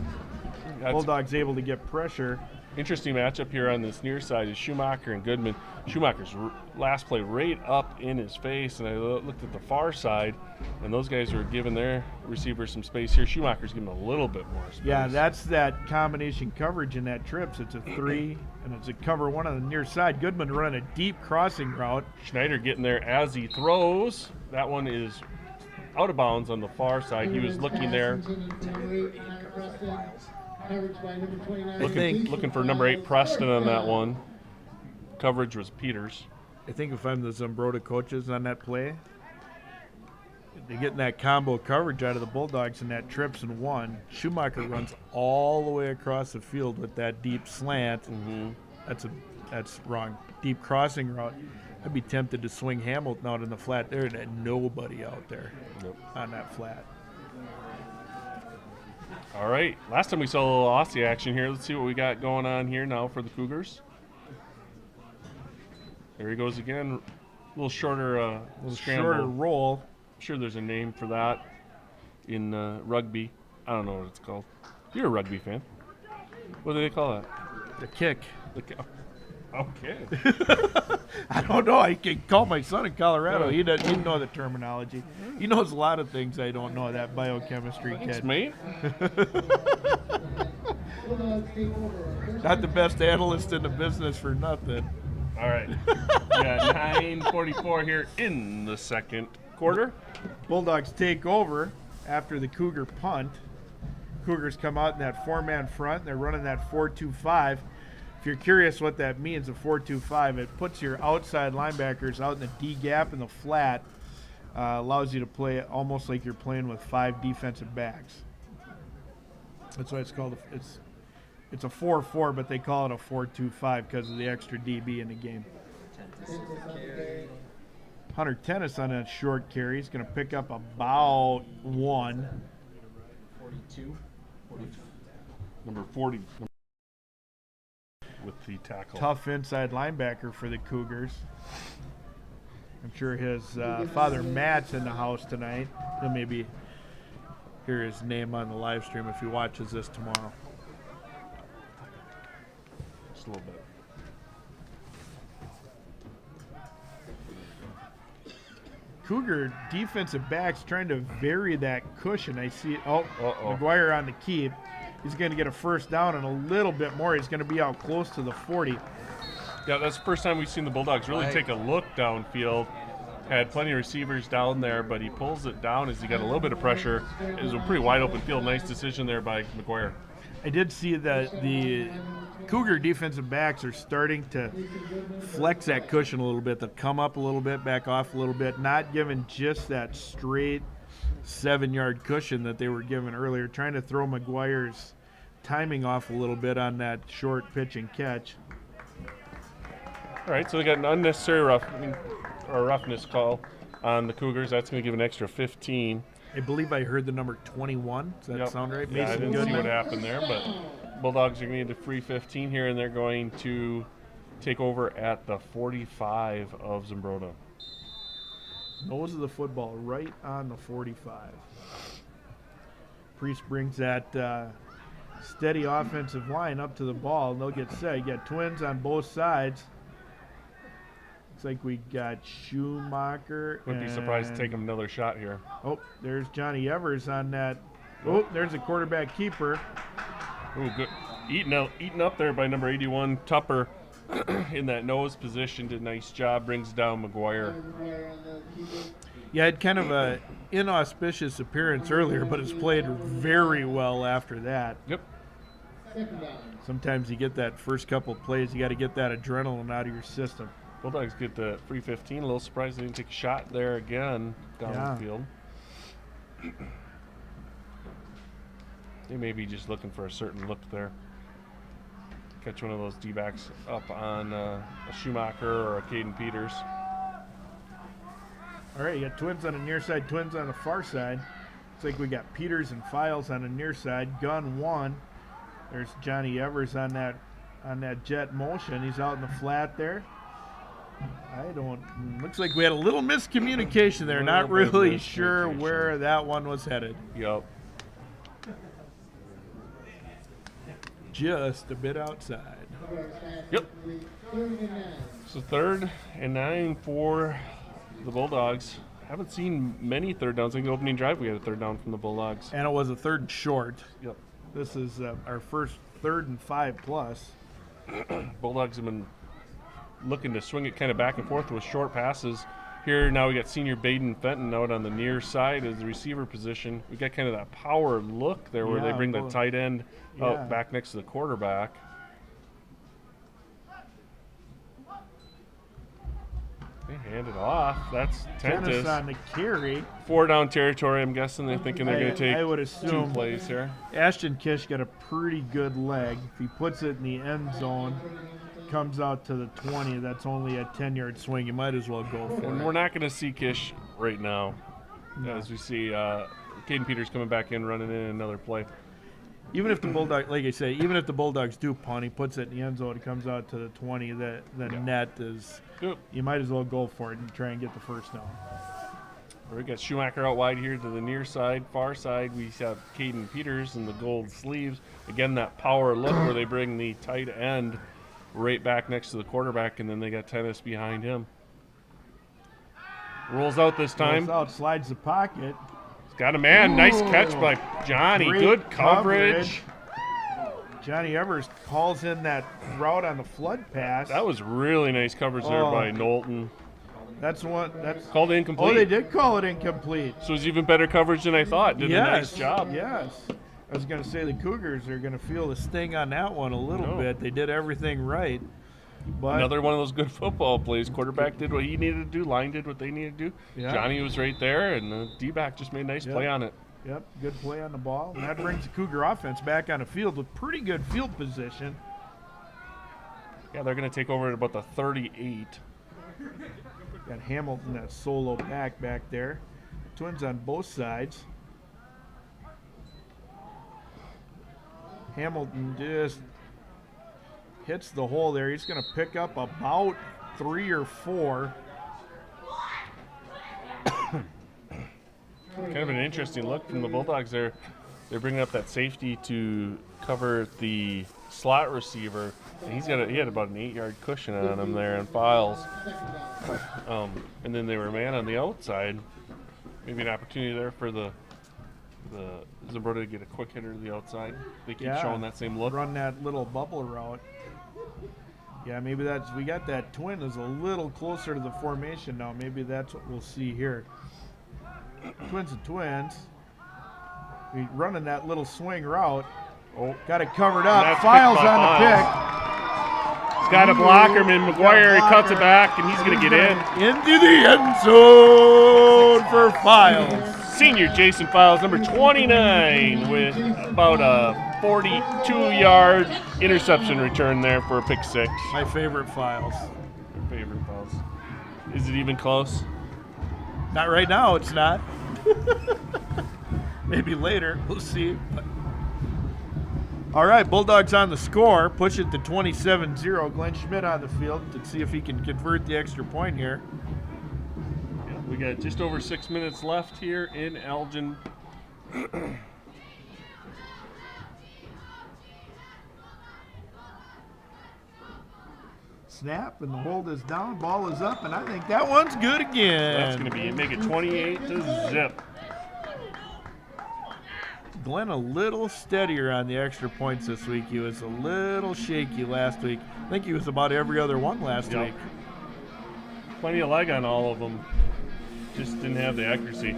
Bulldogs able to get pressure. Interesting matchup here on this near side is Schumacher and Goodman. Schumacher's last play right up in his face, and I looked at the far side, and those guys were giving their receivers some space here. Schumacher's giving a little bit more space. Yeah, that's that combination coverage in that trips. It's a 3, and it's a cover 1 on the near side. Goodman running a deep crossing route. Schneider getting there as he throws. That one is out of bounds on the far side. He was looking there. Looking for number 8 Preston on that one. Coverage was Peters. I think if I'm the Zumbrota coaches on that play, they're getting that combo coverage out of the Bulldogs in that trips and 1. Schumacher runs all the way across the field with that deep slant. That's wrong. Deep crossing route. I'd be tempted to swing Hamilton out in the flat there, and had nobody out there on that flat. All right, last time we saw a little Aussie action here. Let's see what we got going on here now for the Cougars. There he goes again. A little shorter, shorter roll. I'm sure there's a name for that in rugby. I don't know what it's called. You're a rugby fan. What do they call that? The kick. Okay. I don't know. I can call my son in Colorado. He doesn't know the terminology. He knows a lot of things I don't know, that biochemistry Thanks, kid. mate. Not the best analyst in the business for nothing. All right. We got 9:44 here in the second quarter. Bulldogs take over after the Cougar punt. Cougars come out in that 4-man front. They're running that 4-2-5. If you're curious what that means, a 4-2-5, it puts your outside linebackers out in the D gap in the flat, allows you to play almost like you're playing with 5 defensive backs. That's why it's called. It's a 4-4, but they call it a 4-2-5 because of the extra DB in the game. Hunter Tennis on that short carry. He's going to pick up about 1. 42. Number 40. With the tackle. Tough inside linebacker for the Cougars. I'm sure his father Matt's in the house tonight. He'll maybe hear his name on the live stream if he watches this tomorrow. Just a little bit. Cougar defensive backs trying to vary that cushion. I see. McGuire on the keep. He's going to get a first down and a little bit more. He's going to be out close to the 40. Yeah, that's the first time we've seen the Bulldogs really take a look downfield. Had plenty of receivers down there, but he pulls it down as he got a little bit of pressure. It was a pretty wide open field. Nice decision there by McGuire. I did see that the Cougar defensive backs are starting to flex that cushion a little bit. They'll come up a little bit, back off a little bit, not giving just that straight 7-yard cushion that they were given earlier, trying to throw McGuire's timing off a little bit on that short pitch and catch. All right, so they got an unnecessary roughness call on the Cougars. That's going to give an extra 15. I believe I heard the number 21. Does that sound right? Yeah, I didn't see what happened there, but Bulldogs are going to need a free 15 here, and they're going to take over at the 45 of Zumbrota. Nose of the football right on the 45. Priest brings that steady offensive line up to the ball, and they'll get set. You got twins on both sides. Looks like we got Schumacher. Wouldn't be surprised to take him another shot here. Oh, there's Johnny Evers on that. Oh, there's a quarterback keeper. Oh, good. Eaten up there by number 81, Tupper, in that nose position. Did a nice job. Brings down McGuire. Yeah, had kind of a inauspicious appearance earlier, but it's played very well after that. Yep. Sometimes you get that first couple plays, you got to get that adrenaline out of your system. Bulldogs get the free 15. A little surprised they didn't take a shot there again down the field. They may be just looking for a certain look there. Catch one of those D-backs up on a Schumacher or a Caden Peters. All right, you got twins on the near side, twins on the far side. Looks like we got Peters and Files on the near side. Gun one. There's Johnny Evers on that jet motion. He's out in the flat there. Looks like we had a little miscommunication there. Not really sure where that one was headed. Yep. Just a bit outside. Yep. So 3rd and 9 for the Bulldogs. Haven't seen many third downs. I think the opening drive we had a third down from the Bulldogs. And it was a 3rd and short. Yep. This is our first 3rd and 5+. Bulldogs have been looking to swing it kind of back and forth with short passes. Here now we got senior Baden Fenton out on the near side as the receiver position. We got kind of that power look there where they bring the tight end out back next to the quarterback. They hand it off. That's Tentis on the carry. 4 down territory. I'm guessing they're thinking they're going to take I would assume 2 plays here. Ashton Kish got a pretty good leg. If he puts it in the end zone, comes out to the 20, that's only a 10-yard swing. You might as well go for And it. we're not going to see Kish right now, as we see Caden Peters coming back in, running in another play. Even if the Bulldogs, like I say, even if the Bulldogs do punt, he puts it in the end zone, it comes out to the 20, the net is, you might as well go for it and try and get the first down. We got Schumacher out wide here to the near side. Far side, we have Caden Peters in the gold sleeves. Again, that power look where they bring the tight end right back next to the quarterback, and then they got Tennis behind him. Rolls out this time. Rolls out, slides the pocket. He's got a man. Nice catch by Johnny. Great Good coverage. Johnny Evers calls in that route on the flood pass. That was really nice coverage there by Knowlton. That's called incomplete. Oh, they did call it incomplete. So it was even better coverage than I thought. Did a nice job. Yes. I was going to say the Cougars are going to feel the sting on that one a little bit. They did everything right. But another one of those good football plays. Quarterback did what he needed to do. Line did what they needed to do. Yeah. Johnny was right there, and the D-back just made a nice play on it. Yep, good play on the ball. And that brings the Cougar offense back on the field with pretty good field position. Yeah, they're going to take over at about the 38. Got Hamilton, that solo back there. Twins on both sides. Hamilton just hits the hole there. He's going to pick up about 3 or 4. Kind of an interesting look from the Bulldogs there. They're bringing up that safety to cover the slot receiver. And he had about an 8-yard cushion on him there in Files. And then they were man on the outside. Maybe an opportunity there for the Zumbrota to get a quick hitter to the outside. They keep showing that same look. Run that little bubble route. Yeah, maybe we got that twin is a little closer to the formation now. Maybe that's what we'll see here. Twins and twins. We running that little swing route. Oh, got it covered up. Files on the pick. He's got a blocker, man. McGuire, he cuts it back, and he's going to get in. Into the end zone for Files. Senior Jason Files, number 29, with about a 42-yard interception return there for a pick 6. My favorite Files. Your favorite Files. Is it even close? Not right now, it's not. Maybe later, we'll see. All right, Bulldogs on the score. Push it to 27-0. Glenn Schmidt on the field to see if he can convert the extra point here. Yeah, we got just over 6 minutes left here in Elgin. snap, and the hold is down. Ball is up, and I think that one's good again. That's going to be make it 28-0. Glenn a little steadier on the extra points this week. He was a little shaky last week. I think he was about every other one last week. Plenty of leg on all of them. Just didn't have the accuracy.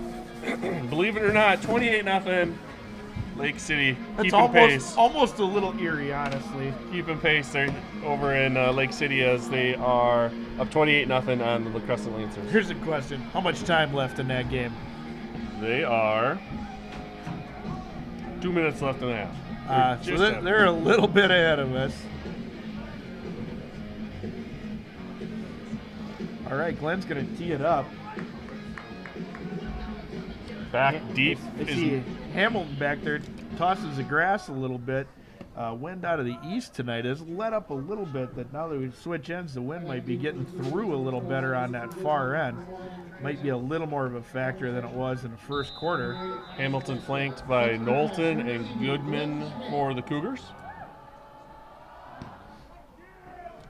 Believe it or not, 28-0. Lake City keeping pace. Almost a little eerie, honestly. Keeping pace there over in Lake City as they are up 28-0 on the La Crescent Lancers. Here's a question. How much time left in that game? They are 2 minutes left and a half. So they're a little bit ahead of us. All right, Glenn's going to tee it up. Back deep. I see Hamilton back there tosses the grass a little bit. Wind out of the east tonight has let up a little bit. That now that we switch ends, the wind might be getting through a little better on that far end. Might be a little more of a factor than it was in the first quarter. Hamilton flanked by Knowlton and Goodman for the Cougars.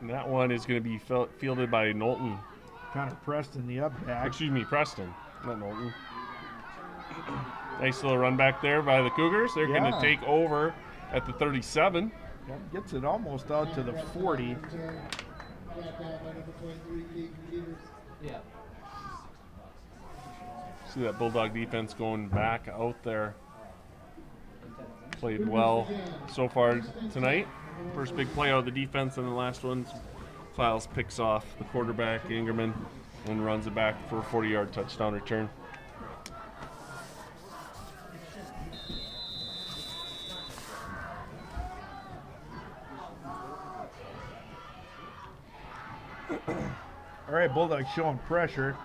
And that one is going to be fielded by Knowlton. Connor Preston, the up back. Excuse me, Preston, not Knowlton. Nice little run back there by the Cougars. They're going to take over at the 37. Gets it almost out to the 40. See that Bulldog defense going back out there. Played well so far tonight. First big play out of the defense, and the last one, Files picks off the quarterback, Ingerman, and runs it back for a 40-yard touchdown return. All right, Bulldogs showing pressure.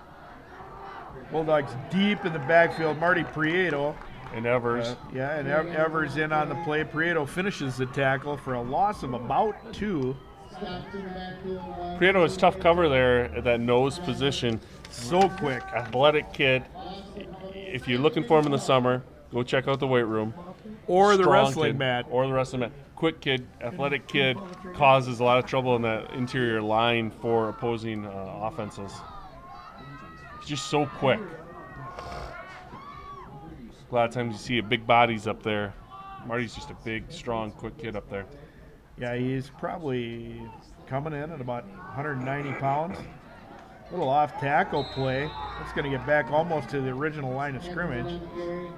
Bulldogs deep in the backfield. Marty Prieto. And Evers. And Evers in on the play. Prieto finishes the tackle for a loss of about 2. Prieto is tough cover there at that nose position. So quick. Athletic kid. If you're looking for him in the summer, go check out the weight room. Or the Strong wrestling kid, mat. Or the wrestling mat. Quick kid, athletic kid, causes a lot of trouble in that interior line for opposing offenses. He's just so quick. A lot of times you see big bodies up there. Marty's just a big, strong, quick kid up there. Yeah, he's probably coming in at about 190 pounds. Little off tackle play. That's going to get back almost to the original line of scrimmage.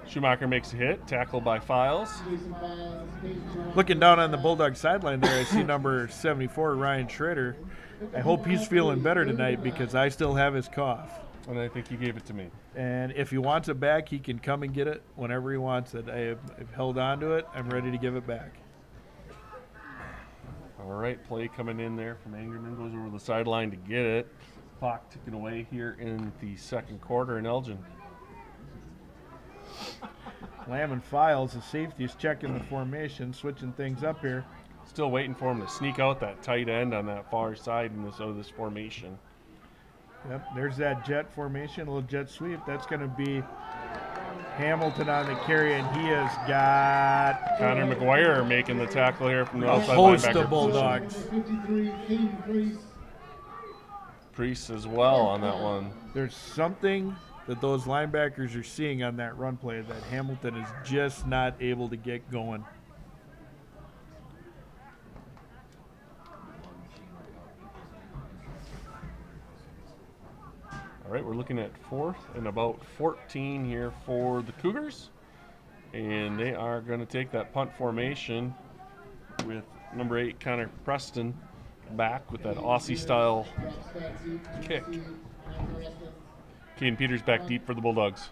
Schumacher makes a hit, tackled by Files. Looking down on the Bulldog sideline there, I see number 74, Ryan Schrader. I hope he's feeling better tonight because I still have his cough. And I think he gave it to me. And if he wants it back, he can come and get it whenever he wants it. I've held on to it. I'm ready to give it back. All right, play coming in there from Angerman. Goes over the sideline to get it. Clock ticking away here in the second quarter in Elgin. Lamb and Files, the safeties, checking the formation, switching things up here. Still waiting for him to sneak out that tight end on that far side in this formation. Yep, there's that jet formation, a little jet sweep. That's going to be Hamilton on the carry, and he has got Connor McGuire making the tackle here from the a outside host linebacker of Bulldogs. Priest as well on that one. There's something that those linebackers are seeing on that run play that Hamilton is just not able to get going. All right, we're looking at 4th and about 14 here for the Cougars. And they are going to take that punt formation with number 8, Connor Preston, back with that Aussie-style kick. Caden Peters back deep for the Bulldogs.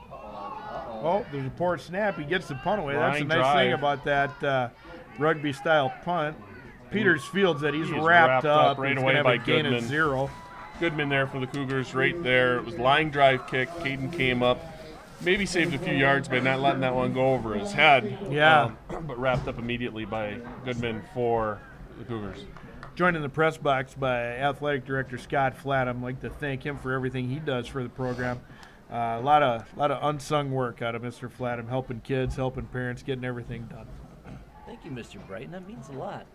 Oh, there's a poor snap. He gets the punt away. That's the Line nice drive. thing about that rugby-style punt. Peters fields that he's He is wrapped up. right He's away gonna have by a gain of Goodman. 0. Goodman there for the Cougars right there. It was line drive kick. Caden came up, maybe saved a few yards by not letting that one go over his head. Yeah. But wrapped up immediately by Goodman for the Cougars. Joined in the press box by Athletic Director Scott Flatt. I'd like to thank him for everything he does for the program. A lot of unsung work out of Mr. Flatt. Helping kids, helping parents, getting everything done. Thank you, Mr. Brighton. That means a lot.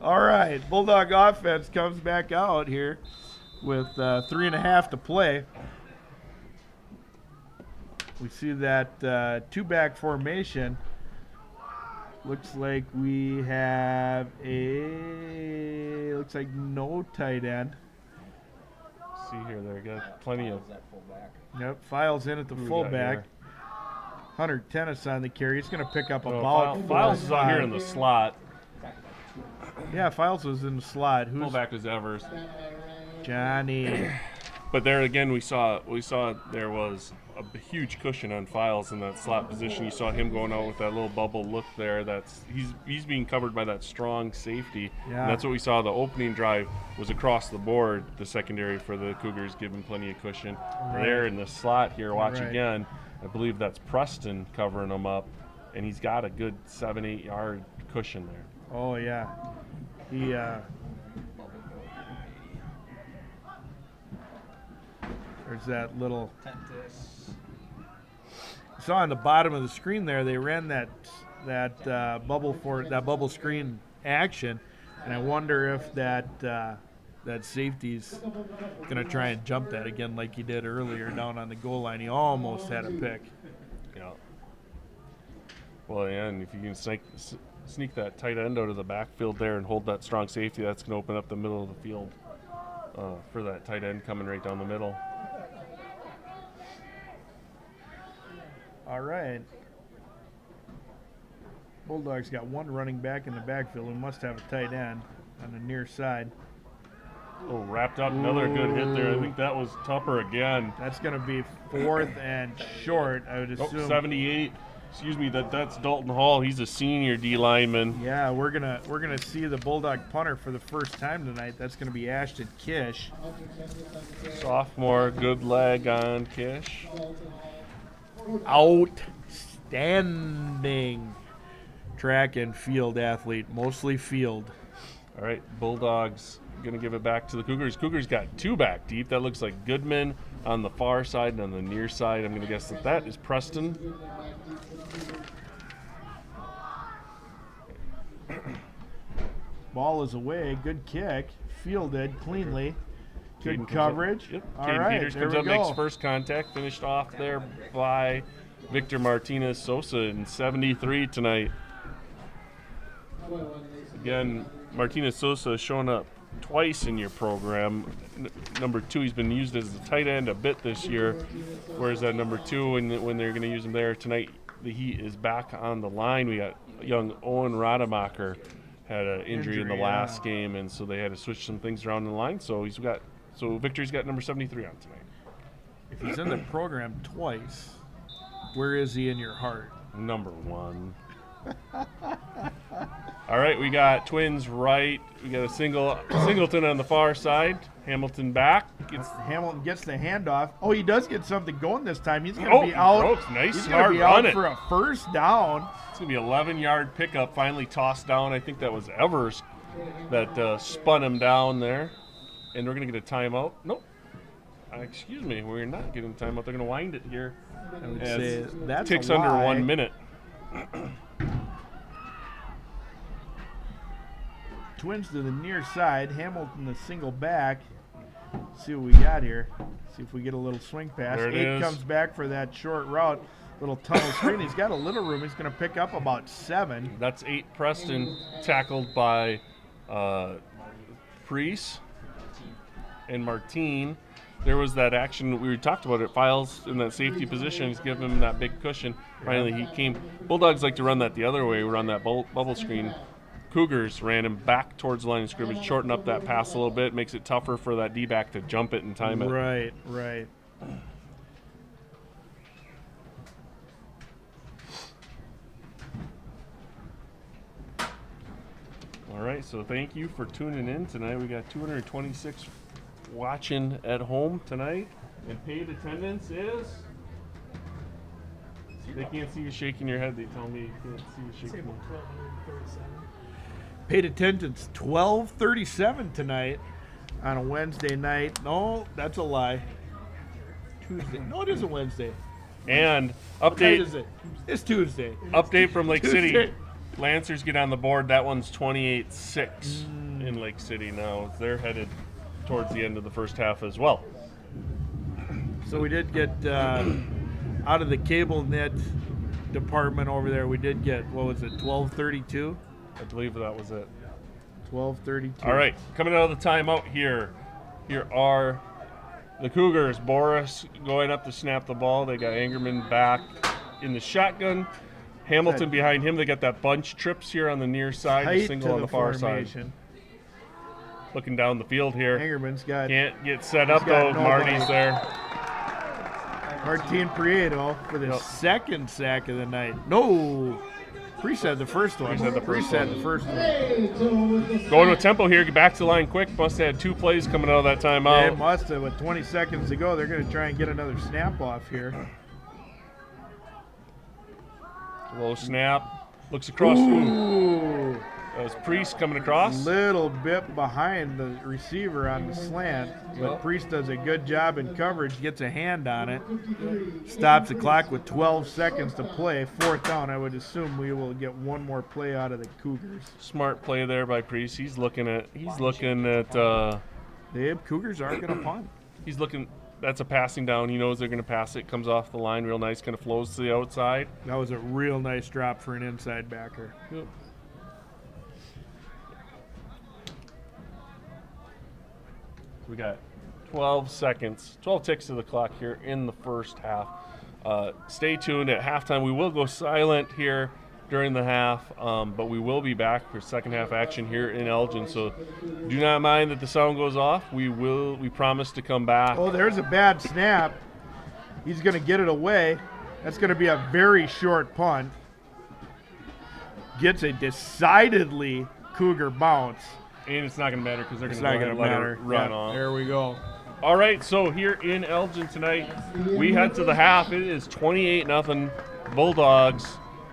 All right, Bulldog offense comes back out here with 3.5 to play. We see that two-back formation. Looks like we have looks like no tight end. See here, they got plenty of. Yep, Files in at the Who we got fullback. here? Hunter Tennis on the carry. He's going to pick up Oh, about Files is on here 4 in the slot. Yeah, Files was in the slot. Who's Fullback was Evers. Johnny? But there again, we saw there was a huge cushion on Files in that slot position. You saw him going out with that little bubble look there. He's being covered by that strong safety. Yeah. And that's what we saw. The opening drive was across the board. The secondary for the Cougars giving plenty of cushion. Right. There in the slot here, watch Right. again. I believe that's Preston covering him up, and he's got a good 7-8 yard cushion there. Oh yeah, he. There's that little. Saw on the bottom of the screen there, they ran that bubble screen action, and I wonder if that safety's gonna try and jump that again like he did earlier down on the goal line. He almost had a pick. Yeah. Well, yeah, and if you can sneak that tight end out of the backfield there and hold that strong safety, that's going to open up the middle of the field for that tight end coming right down the middle. All right. Bulldogs got one running back in the backfield. We must have a tight end on the near side. Oh, wrapped up. Another good hit there. I think that was Tupper again. That's going to be 4th and short, I would assume. 78. Excuse me, that's Dalton Hall. He's a senior D lineman. Yeah, we're gonna see the Bulldog punter for the first time tonight. That's gonna be Ashton Kish. Sophomore, good leg on Kish. Outstanding track and field athlete, mostly field. All right, Bulldogs going to give it back to the Cougars. Cougars got 2 back deep. That looks like Goodman on the far side and on the near side. I'm going to guess that is Preston. Ball is away. Good kick. Fielded cleanly. Good Caden coverage. Yep. All Caden right, Peters there comes we up, go. makes first contact. Finished off there by Victor Martinez Sosa in 73 tonight. Again, Martinez Sosa has shown up twice in your program. Number 2, he's been used as a tight end a bit this year. Whereas that number 2, when they're going to use him there tonight, he is back on the line. We got young Owen Rademacher had an injury in the last game, and so they had to switch some things around in the line. So Victor's got number 73 on tonight. If he's in the program twice, where is he in your heart? Number 1. All right, we got Twins right. We got a Singleton on the far side. Hamilton back. Hamilton gets the handoff. Oh, he does get something going this time. He's going to be out. Brooks, nice, he's smart going to be run out it. for a first down. It's going to be 11-yard pickup, finally tossed down. I think that was Evers that spun him down there. And we're going to get a timeout. Nope. Excuse me, we're not getting a timeout. They're going to wind it here. I would As say that's ticks a under lie. 1 minute. Twins to the near side. Hamilton the single back. See what we got here. See if we get a little swing pass. There it 8 is. comes back for that short route. Little tunnel screen. He's got a little room. He's going to pick up about 7. That's 8 Preston, tackled by Priest and Martine. There was that action we talked about. It Files in that safety position. He's giving him that big cushion. Finally, he came. Bulldogs like to run that the other way. Run that bubble screen. Cougars ran him back towards the line of scrimmage, shorten up that pass a little bit, makes it tougher for that D-back to jump it and time it. Right, right. All right, so thank you for tuning in tonight. We got 226 watching at home tonight. And paid attendance is? They can't see you shaking your head. They tell me you can't see you shaking your head. Paid attendance 12:37 tonight. on a Wednesday night. No, that's a lie. Tuesday. No, it isn't Wednesday. And What night update is it? It's Tuesday. update from Lake City. Tuesday. Lancers get on the board. That one's 28-6 in Lake City now. They're headed towards the end of the first half as well. So we did get out of the cable net department over there. We did get, what was it, 12:32? I believe that was it. 12:32. All right, coming out of the timeout here. Here are the Cougars. Boris going up to snap the ball. They got Angerman back in the shotgun. Hamilton behind him. They got that bunch trips here on the near side. Tight The single to on the the far formation. side. Looking down the field here. Angerman's got Can't get set up He's got though. nobody. Marty's there. Martin Prieto for the second sack of the night. No, Priest had the first one. Priest had the first one. Going Going with tempo here. Get back to the line quick. Must have had 2 plays coming out of that They timeout. must have. With 20 seconds to go, they're going to try and get another snap off here. Low snap. Looks across. Ooh, That was Priest coming across. little bit behind the receiver on the slant, but Priest does a good job in coverage, gets a hand on it, stops the clock with 12 seconds to play. 4th down. I would assume we will get one more play out of the Cougars. Smart play there by Priest. He's looking at. The Cougars are going to punt. He's looking. That's a passing down. He knows they're going to pass it. Comes off the line real nice. Kind of flows to the outside. That was a real nice drop for an inside backer. Yep. We got 12 seconds, 12 ticks to the clock here in the first half. Stay tuned. At halftime, we will go silent here during the half, but we will be back for second half action here in Elgin. So do not mind that the sound goes off. We promise to come back. Oh, there's a bad snap. He's going to get it away. That's going to be a very short punt. Gets a decidedly Cougar bounce. And it's not going to matter because they're It's going not to going to let matter. it run Yeah, off. there we go. All right, so here in Elgin tonight, we head to the half. It is 28-0 Bulldogs,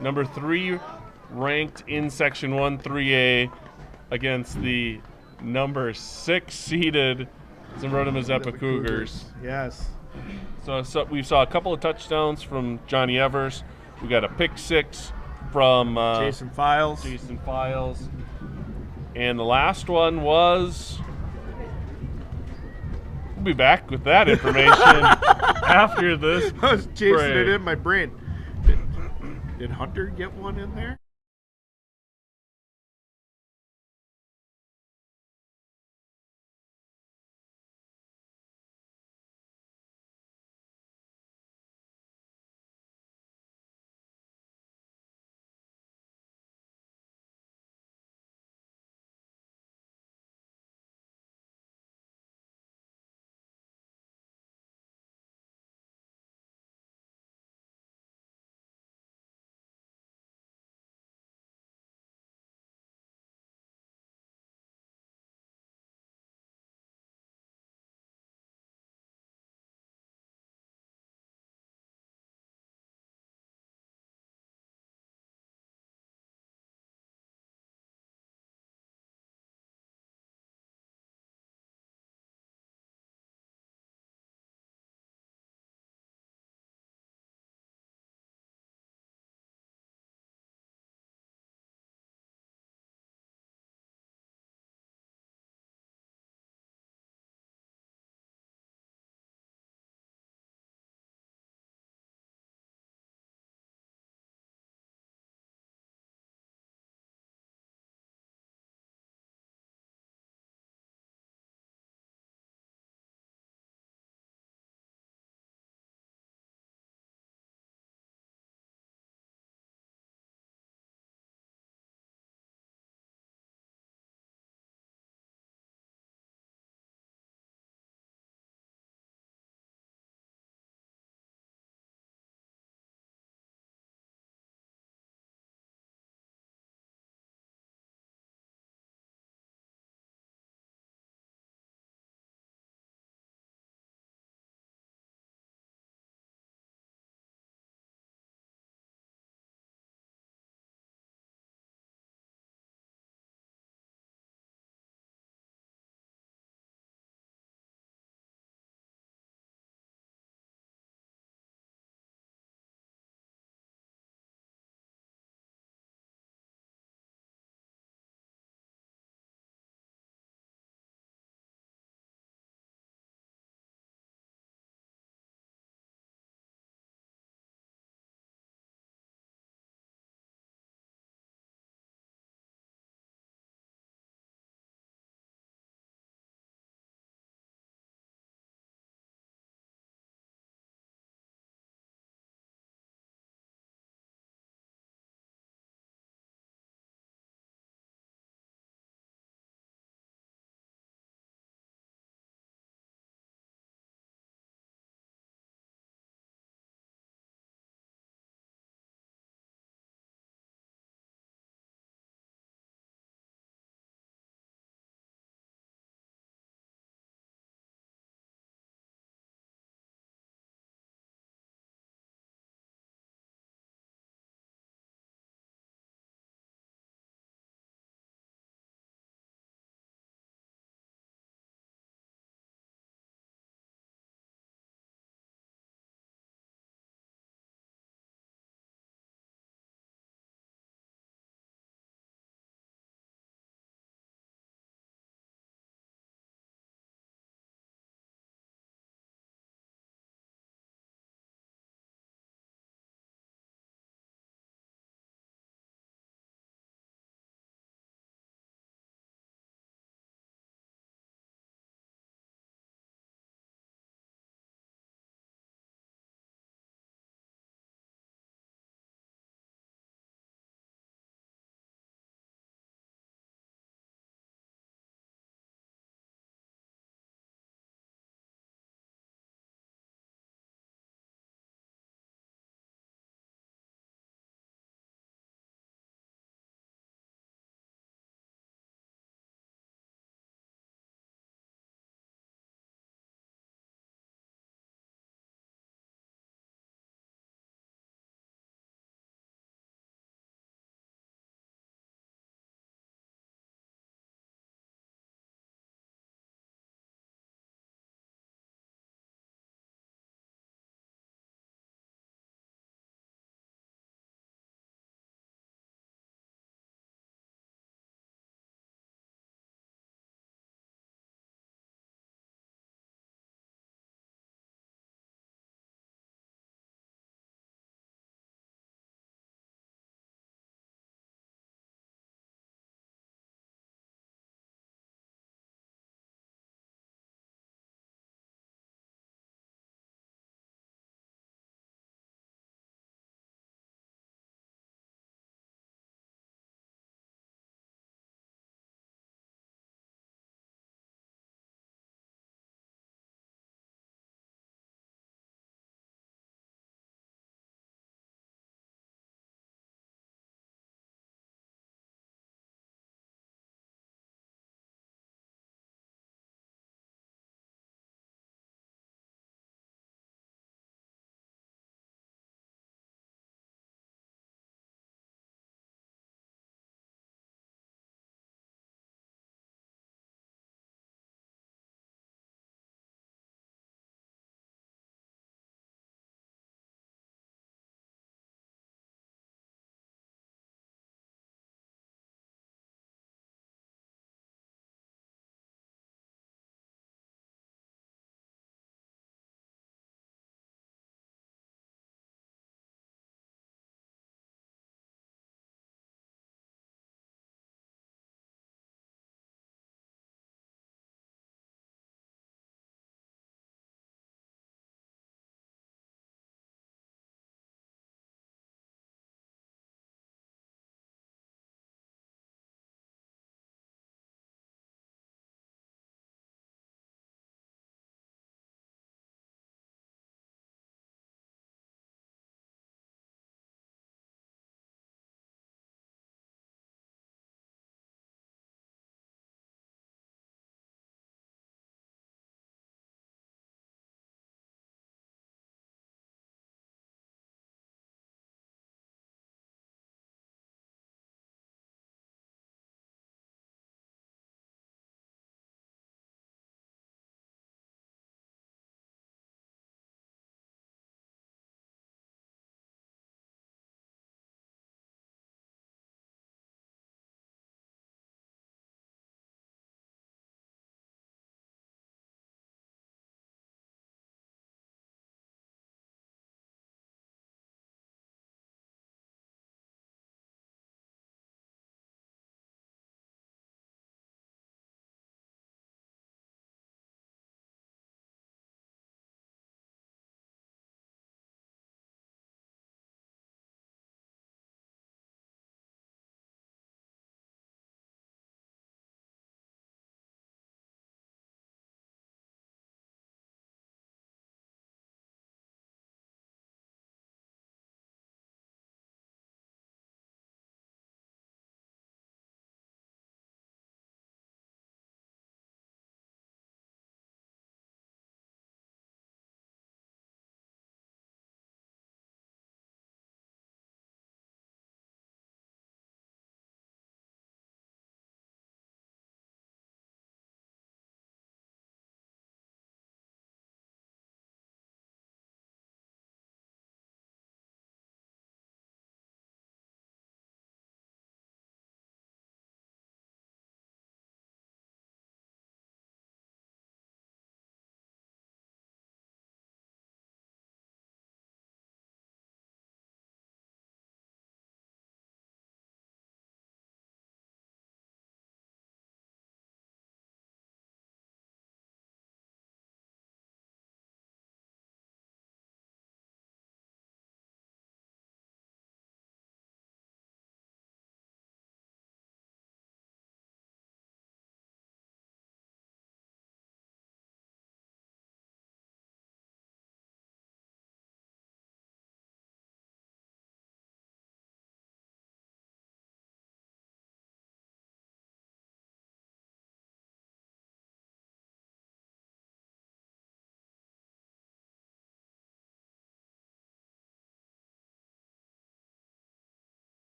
number 3 ranked in Section 1 3A against the number 6 seeded Zumbrota Mazeppa Cougars. Yes. So we saw a couple of touchdowns from Johnny Evers. We got a pick 6 from Jason Files. Jason Files. And the last one was... We'll be back with that information after this. I was chasing break. it in my brain. Did Hunter get one in there?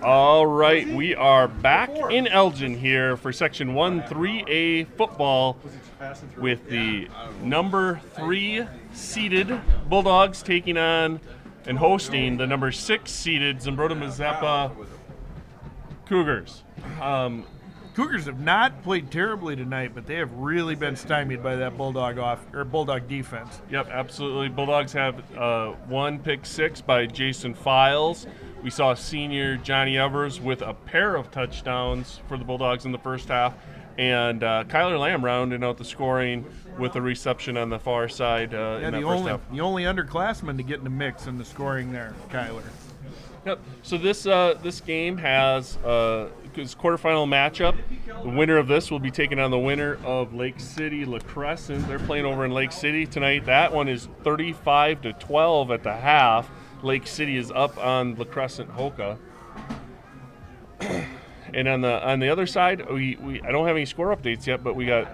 All right, we are back in Elgin here for Section 1-3A football with the number 3 seeded Bulldogs taking on and hosting the number 6 seeded Zumbrota Mazeppa Cougars. Cougars have not played terribly tonight, but they have really been stymied by that Bulldog defense. Yep, absolutely. Bulldogs have one pick six by Jason Files. We saw senior Johnny Evers with a pair of touchdowns for the Bulldogs in the first half, and Kyler Lamb rounding out the scoring with a reception on the far side in that first half. The only underclassman to get in the mix in the scoring there, Kyler. Yep. So this game has its quarterfinal matchup. The winner of this will be taking on the winner of Lake City La Crescent. They're playing over in Lake City tonight. That one is 35-12 at the half. Lake City is up on La Crescent Hoka. And on the other side, I don't have any score updates yet, but we got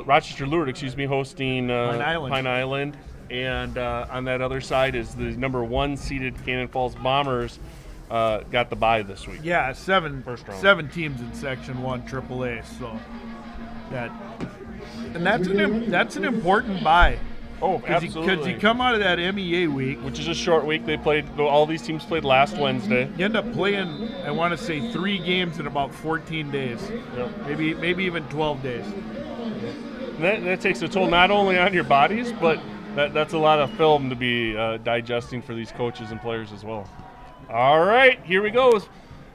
Rochester Luard, hosting Pine Island. And on that other side is the number 1 seeded Cannon Falls Bombers got the bye this week. Yeah, First round. 7 teams in Section 1 AAA. So that's an important bye. Oh, absolutely. Because you come out of that MEA week, which is a short week. They played. All these teams played last Wednesday. You end up playing, I want to say, 3 games in about 14 days. Yep. Maybe even 12 days. And that takes a toll not only on your bodies, but that's a lot of film to be digesting for these coaches and players as well. All right, here we go.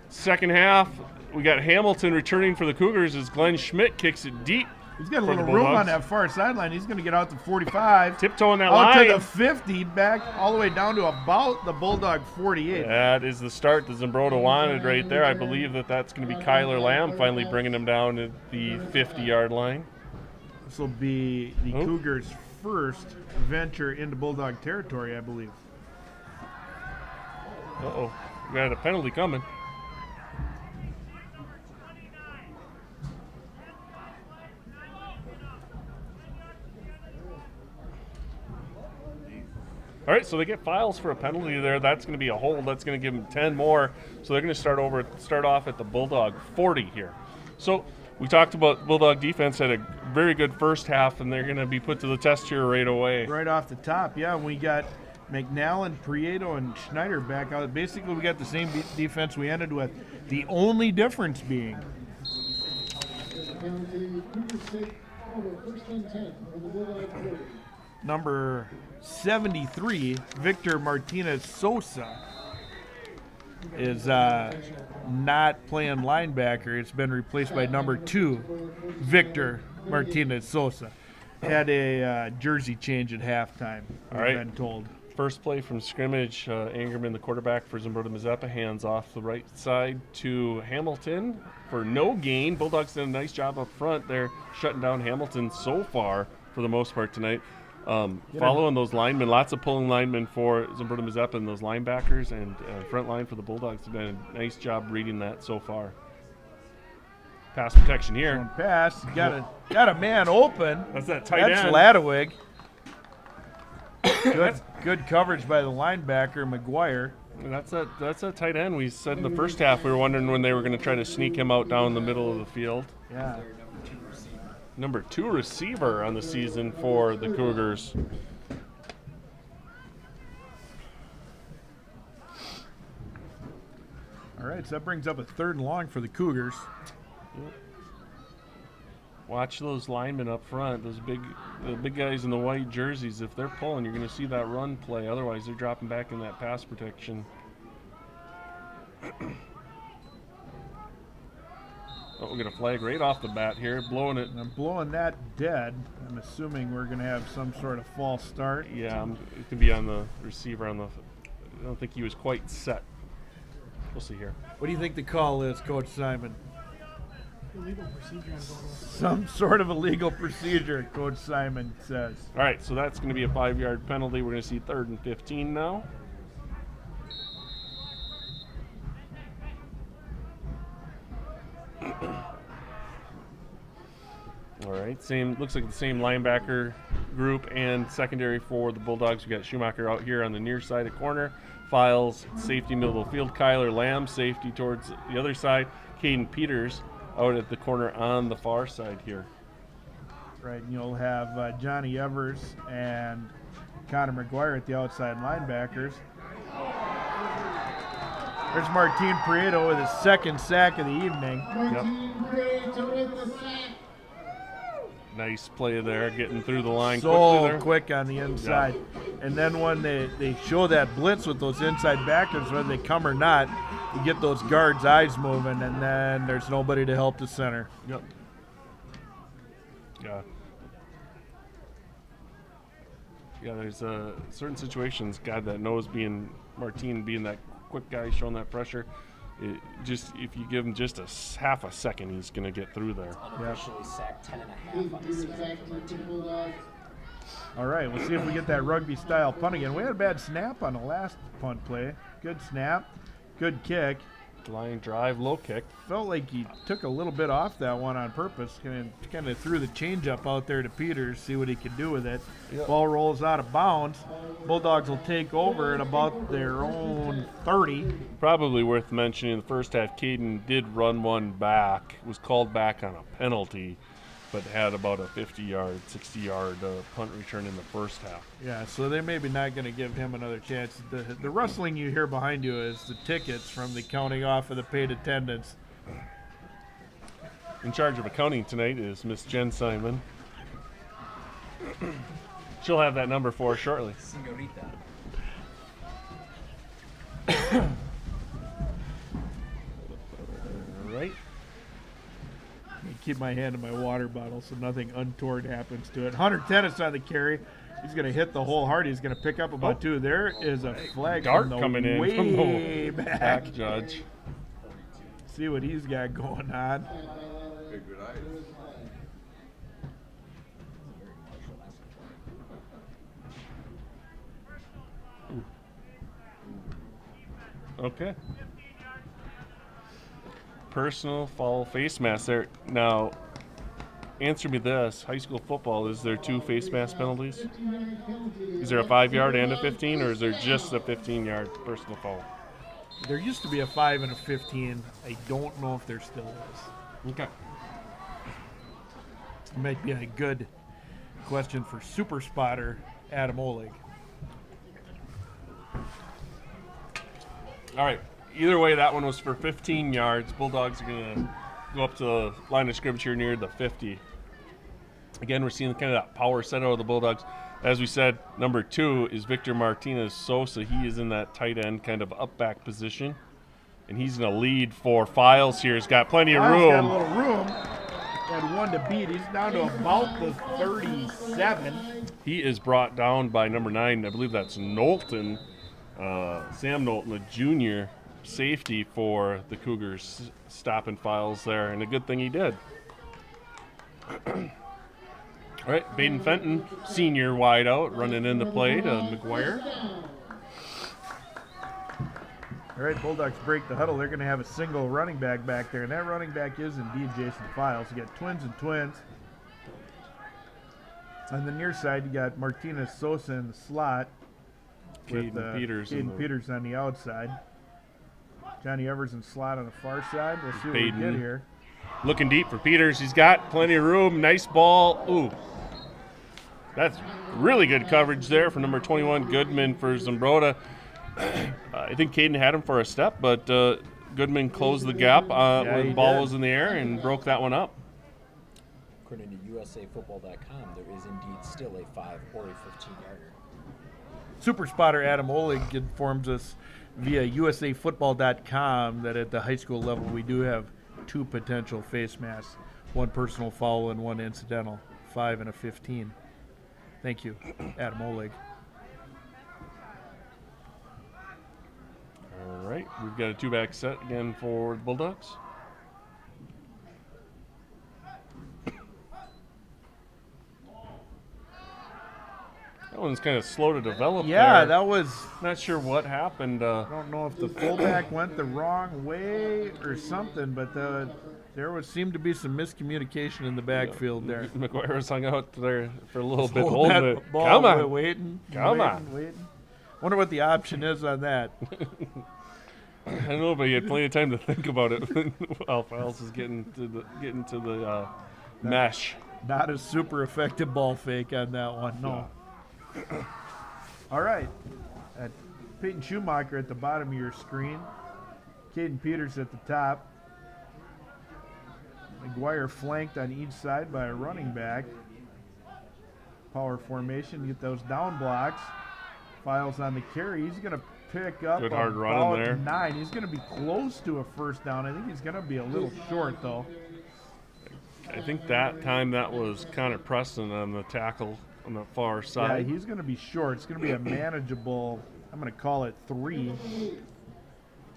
Second half, we got Hamilton returning for the Cougars as Glenn Schmidt kicks it deep. He's got a little room on that far sideline. He's going to get out to 45. Tiptoeing that out line. to the 50, back all the way down to about the Bulldog 48. That is the start that Zumbrota wanted right there. I believe that's going to be Kyler Lamb finally bringing him down at the 50-yard line. This will be the Cougars' first venture into Bulldog territory, I believe. Uh-oh. We got a penalty coming. All right, so they get Files for a penalty there. That's going to be a hold. That's going to give them 10 more. So they're going to start off at the Bulldog 40 here. So we talked about Bulldog defense had a very good first half, and they're going to be put to the test here right away. Right off the top, yeah. We got McNally, Prieto, and Schneider back out. Basically, we got the same defense we ended with. The only difference being number 73, Victor Martinez Sosa, is not playing linebacker. It's been replaced by number 2, Victor Martinez Sosa. Had a jersey change at halftime, All right. been told. First play from scrimmage, Angerman, the quarterback for Zumbrota Mazeppa, hands off the right side to Hamilton for no gain. Bulldogs did a nice job up front. They're shutting down Hamilton so far for the most part tonight. Following those linemen, lots of pulling linemen for Zumbrota Mazeppa, and those linebackers and front line for the Bulldogs have done a nice job reading that so far. Pass protection here. Pass, got a man open. That's that tight end. That's Ladewig. Good coverage by the linebacker, McGuire. And that's a tight end. We said in the first half we were wondering when they were going to try to sneak him out down the middle of the field. Yeah. Number 2 receiver on the season for the Cougars. All right, so that brings up a 3rd and long for the Cougars. Watch those linemen up front, the big guys in the white jerseys. If they're pulling, you're going to see that run play. Otherwise, they're dropping back in that pass protection. Oh, we're going to flag right off the bat here, blowing it. I'm blowing that dead. I'm assuming we're going to have some sort of false start. Yeah, it could be on the receiver. I don't think he was quite set. We'll see here. What do you think the call is, Coach Simon? Illegal procedure on Bulldog. Some sort of illegal procedure, Coach Simon says. All right, so that's going to be a 5-yard penalty. We're going to see 3rd and 15 now. All right, looks like the same linebacker group and secondary for the Bulldogs. We got Schumacher out here on the near side of corner. Files, safety, middle of the field. Kyler Lamb, safety towards the other side. Caden Peters out at the corner on the far side here. Right, and you'll have Johnny Evers and Connor McGuire at the outside linebackers. There's Martin Prieto with his second sack of the evening. Martin Prieto with the sack. Nice play there, getting through the line So quickly there. quick on the inside. And then when they show that blitz with those inside backers, whether they come or not, you get those guards' eyes moving, and then there's nobody to help the center. Yep. Yeah. Yeah, there's certain situations, God, that knows Martin being that quick guy, showing that pressure. Just if you give him just half a second, he's going to get through there. Unofficially sacked 10.5 on the season. All right, we'll see if we get that rugby-style punt again. We had a bad snap on the last punt play. Good snap, good kick. Line drive, low kick. Felt like he took a little bit off that one on purpose. Kind of threw the changeup out there to Peters, see what he could do with it. Yep. Ball rolls out of bounds. Bulldogs will take over at about their own 30. Probably worth mentioning, in the first half, Caden did run one back, was called back on a penalty, but had about a 50-yard, 60-yard punt return in the first half. Yeah, so they're maybe not going to give him another chance. The rustling you hear behind you is the tickets from the counting off of the paid attendance. In charge of accounting tonight is Miss Jen Simon. She'll have that number for us shortly. Señorita. All right. Keep my hand in my water bottle so nothing untoward happens to it. Hunter Tennis on the carry. He's going to hit the whole heart. He's going to pick up about two. There is a flag Dart from the coming in way from the back. judge. See what he's got going on. Okay. Personal foul face mask there. Now, answer me this. High school football, is there 2 face mask penalties? Is there a 5-yard and a 15, or is there just a 15-yard personal foul? There used to be a 5 and a 15. I don't know if there still is. Okay. It might be a good question for super spotter Adam Oleg. All right. Either way, that one was for 15 yards. Bulldogs are going to go up to the line of scrimmage here near the 50. Again, we're seeing kind of that power set out of the Bulldogs. As we said, number 2 is Victor Martinez Sosa. He is in that tight end kind of up back position. And he's going to lead for Files here. He's got plenty of Files got a room. little room. Had one to beat. He's down to about the 37. He is brought down by number 9. I believe that's Knowlton. Sam Knowlton, the junior safety for the Cougars, stopping Files there, and a good thing he did. All right, Baden Fenton, senior wide out, running in the play to McGuire. All right, Bulldogs break the huddle. They're going to have a single running back back there, and that running back is indeed Jason Files. You got twins and twins. On the near side, you got Martinez Sosa in the slot. Caden Peters. Caden Peters on the outside. Johnny Evers in slot on the far side. We'll see what we Baden. get here. Looking deep for Peters. He's got plenty of room. Nice ball. Ooh. That's really good coverage there for number 21, Goodman for Zumbrota. I think Caden had him for a step, but Goodman closed the gap when the ball was in the air and broke that one up. According to USAFootball.com, there is indeed still a 5 or a 15-yarder. Super spotter Adam Oleg informs us via USAFootball.com that at the high school level we do have 2 potential face masks, 1 personal foul and 1 incidental, 5 and a 15. Thank you, Adam Oleg. All right, we've got a 2-back set again for the Bulldogs. That one's kind of slow to develop. Yeah, there. that was. Not sure what happened. I don't know if the fullback went the wrong way or something, but there seemed to be some miscommunication in the backfield there. McGuire was hung out there for a little bit. Holding Holding that it. ball, Come on. waiting. Come on. Waiting. Wonder what the option is on that. I don't know, but you had plenty of time to think about it while Files is getting to the mesh. Not a super effective ball fake on that one, no. All right. Peyton Schumacher at the bottom of your screen. Caden Peters at the top. McGuire flanked on each side by a running back. Power formation, get those down blocks. Files on the carry. He's going to pick up good hard run in there. 9. He's going to be close to a first down. I think he's going to be a little short, though. I think that time that was Connor Preston on the tackle on the far side. Yeah, he's going to be short. It's going to be a manageable, I'm going to call it 3.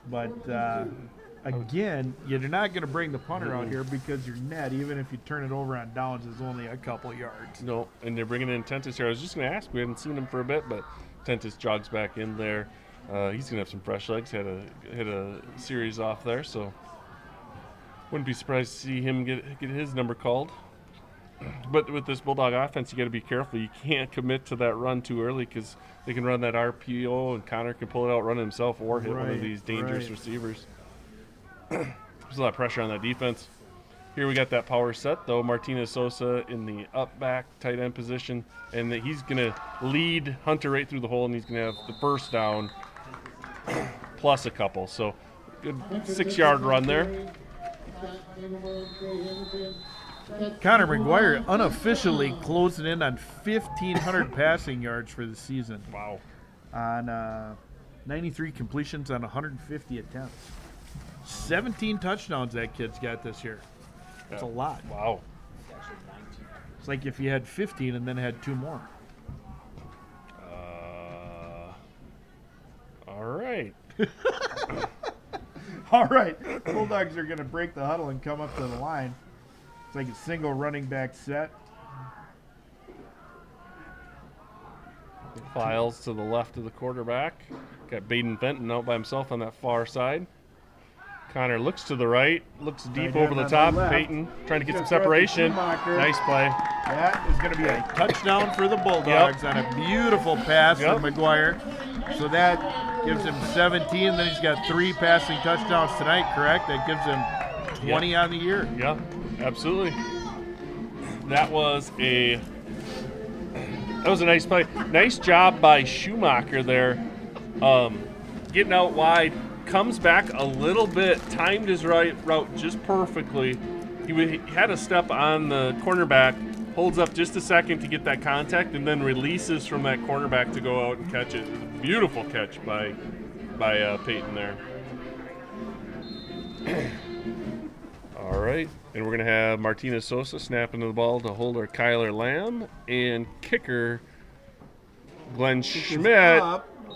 But, again, you're not going to bring the punter out here because your net, even if you turn it over on downs, is only a couple yards. No, and they're bringing in Tentis here. I was just going to ask. We haven't seen him for a bit, but Tentis jogs back in there. He's going to have some fresh legs. Hit a series off there, so wouldn't be surprised to see him get his number called. But with this Bulldog offense, you got to be careful. You can't commit to that run too early because they can run that RPO and Connor can pull it out, run it himself, or hit one of these dangerous receivers. There's a lot of pressure on that defense. Here we got that power set, though. Martinez Sosa in the up back tight end position, and he's going to lead Hunter right through the hole, and he's going to have the first down plus a couple. So good 6-yard run there. Connor McGuire unofficially closing in on 1,500 passing yards for the season. Wow. On 93 completions on 150 attempts. 17 touchdowns that kid's got this year. That's a lot. Wow. It's like if you had 15 and then had 2 more. All right. All right. Bulldogs are going to break the huddle and come up to the line. It's like a single running back set. Files to the left of the quarterback. Got Baden Fenton out by himself on that far side. Connor looks to the right, looks deep over the top. Peyton trying to get some separation. Nice play. That is going to be a touchdown for the Bulldogs on a beautiful pass from McGuire. So that gives him 17. Then he's got 3 passing touchdowns tonight, correct? That gives him 20 on the year. Yeah, absolutely. That was a nice play. Nice job by Schumacher there, getting out wide. Comes back a little bit, timed his route just perfectly. He had a step on the cornerback, holds up just a second to get that contact, and then releases from that cornerback to go out and catch it. Beautiful catch by Peyton there. All right, and we're going to have Martinez Sosa snapping the ball to holder Kyler Lamb, and kicker Glenn Schmidt.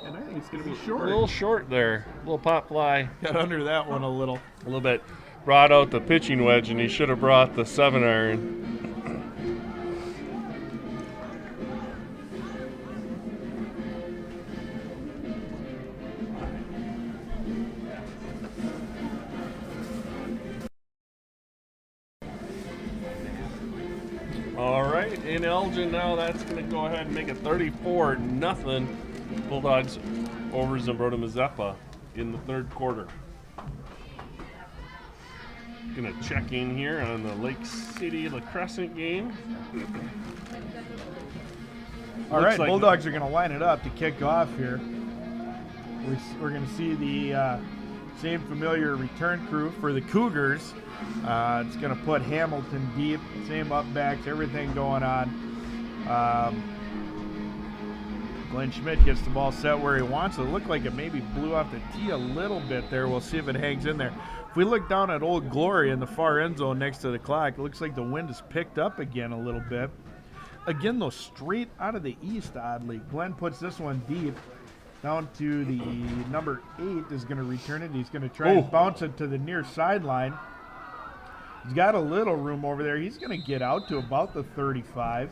And I think it's going to be short. A little short there. A little pop fly. Got under that one a little. A little bit. Brought out the pitching wedge, and he should have brought the 7-iron. All right, in Elgin now, that's going to go ahead and make it 34-0. Bulldogs over Zumbrota Mazeppa in the 3rd quarter. Gonna check in here on the Lake City La Crescent game. All right, like Bulldogs are going to line it up to kick off here. We're going to see the same familiar return crew for the Cougars. It's going to put Hamilton deep, same up backs, everything going on. Glenn Schmidt gets the ball set where he wants it. It looked like it maybe blew off the tee a little bit there. We'll see if it hangs in there. If we look down at Old Glory in the far end zone next to the clock, it looks like the wind has picked up again a little bit. Again, though, straight out of the east, oddly. Glenn puts this one deep down to the number 8 is going to return it. He's going to try and bounce it to the near sideline. He's got a little room over there. He's going to get out to about the 35.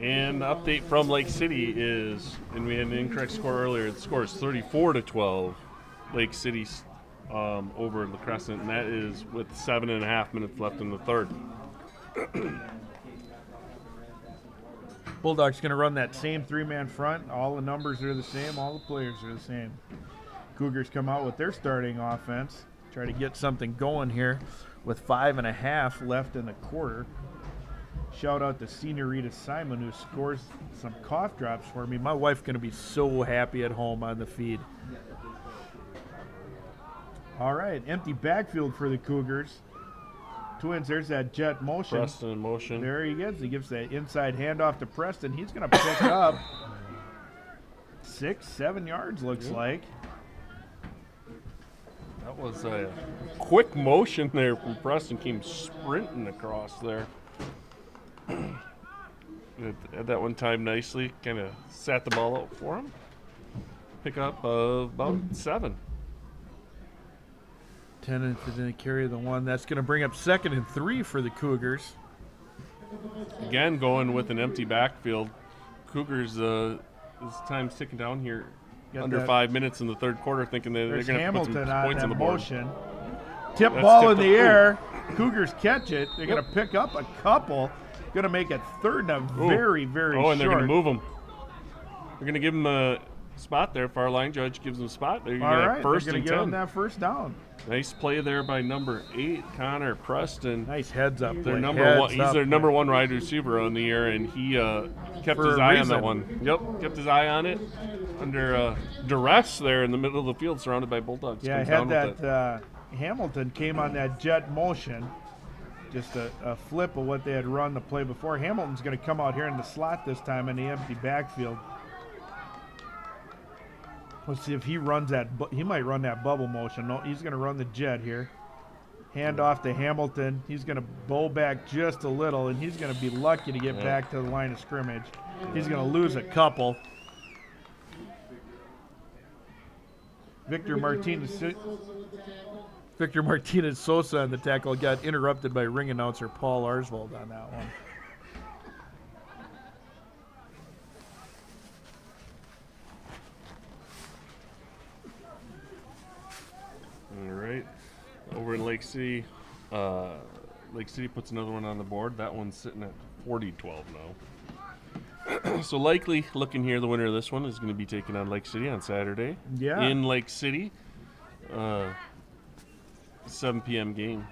And the update from Lake City is, and we had an incorrect score earlier, the score is 34-12. Lake City over La Crescent, and that is with 7.5 minutes left in the 3rd. Bulldogs going to run that same three-man front. All the numbers are the same. All the players are the same. Cougars come out with their starting offense. Try to get something going here with 5.5 left in the quarter. Shout out to Senorita Simon, who scores some cough drops for me. My wife's going to be so happy at home on the feed. All right, empty backfield for the Cougars. Twins, there's that jet motion. Preston in motion. There he gets. He gives that inside handoff to Preston. He's going to pick up 6-7 yards, looks like. That was a quick motion there from Preston. Came sprinting across there. Had that one time nicely. Kind of sat the ball out for him. Pick up about 7. 10 and then carry the 1. That's going to bring up 2nd and 3 for the Cougars. Again, going with an empty backfield. Cougars, this time's ticking down here. Got Under that. 5 minutes in the third quarter, thinking they're There's going to put some Hamilton on points that on the board. motion. Tip That's ball in tipped the up. air. Cougars catch it. They're going to pick up a couple. Going to make it 3rd and a very, very short. Oh, and they're going to move them. They're going to give them a spot there. Far line judge gives them a spot. They're All going to right, have first they're going and to give 10. them that first down. Nice play there by number 8, Connor Preston. Nice heads up. Their play. number Heads one. He's up their play. number 1 wide receiver on the year, and he kept For his a eye on reason. that one. Yep, kept his eye on it under duress there in the middle of the field, surrounded by Bulldogs. Yeah, I Comes had down with it. that. Hamilton came on that jet motion. Just a flip of what they had run the play before. Hamilton's going to come out here in the slot this time in the empty backfield. Let's see if he runs that. He might run that bubble motion. No, he's going to run the jet here. Hand off to Hamilton. He's going to bow back just a little, and he's going to be lucky to get back to the line of scrimmage. He's going to lose a couple. Victor Martinez Sosa on the tackle got interrupted by ring announcer Paul Arsvold on that one. All right. Over in Lake City, Lake City puts another one on the board. That one's sitting at 40-12 now. So likely, looking here, the winner of this one is going to be taking on Lake City on Saturday. Yeah. In Lake City, 7 p.m. game.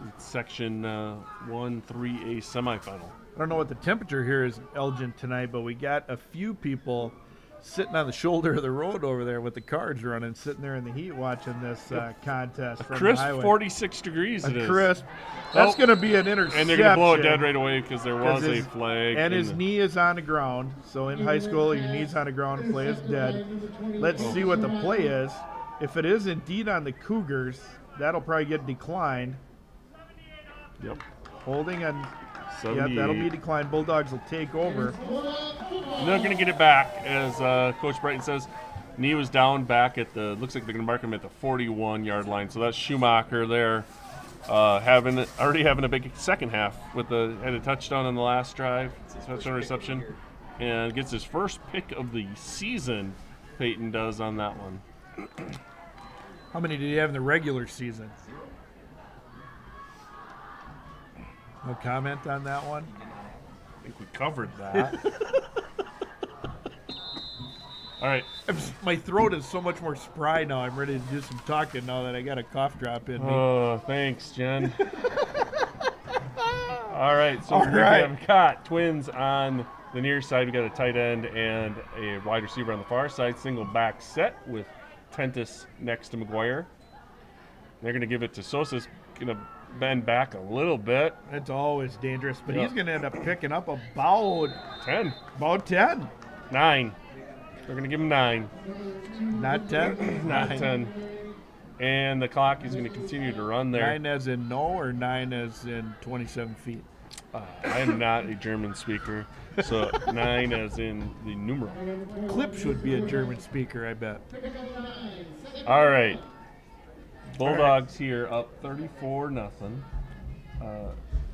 It's Section 1-3A semifinal. I don't know what the temperature here is in Elgin tonight, but we got a few people sitting on the shoulder of the road over there with the cards running, sitting there in the heat watching this contest from Crisp the highway. 46 degrees it A is. crisp. That's Oh. going to be an interception. And they're going to blow it dead right away because there was a his- flag. And in his the- knee is on the ground. So in high school, your knee's on the ground, the play is dead. Let's see what the play is. If it is indeed on the Cougars, that'll probably get declined. Yep. Holding on. Yep, 78. that'll be declined. Bulldogs will take over. And they're going to get it back, as Coach Brighton says. Knee was down back at the, looks like they're going to mark him at the 41-yard line. So that's Schumacher there, already having a big second half had a touchdown on the last drive, touchdown reception, and gets his first pick of the season. Peyton does on that one. How many did he have in the regular season? No comment on that one? I think we covered that. All right. My throat is so much more spry now. I'm ready to do some talking now that I got a cough drop in me. Oh, thanks, Jen. All right, so All right. we've got Twins on the near side. We've got a tight end and a wide receiver on the far side. Single back set with Tentis next to McGuire. They're going to give it to Sosa's going to bend back a little bit. That's always dangerous, but Yeah. he's going to end up picking up about 10. 10. 9. They're going to give him 9. Not 10? Not 10. And the clock is going to continue to run there. 9 as in no or 9 as in 27 feet? I am not a German speaker, so 9 as in the numeral. Clips would be a German speaker, I bet. All right. Bulldogs here up 34-0.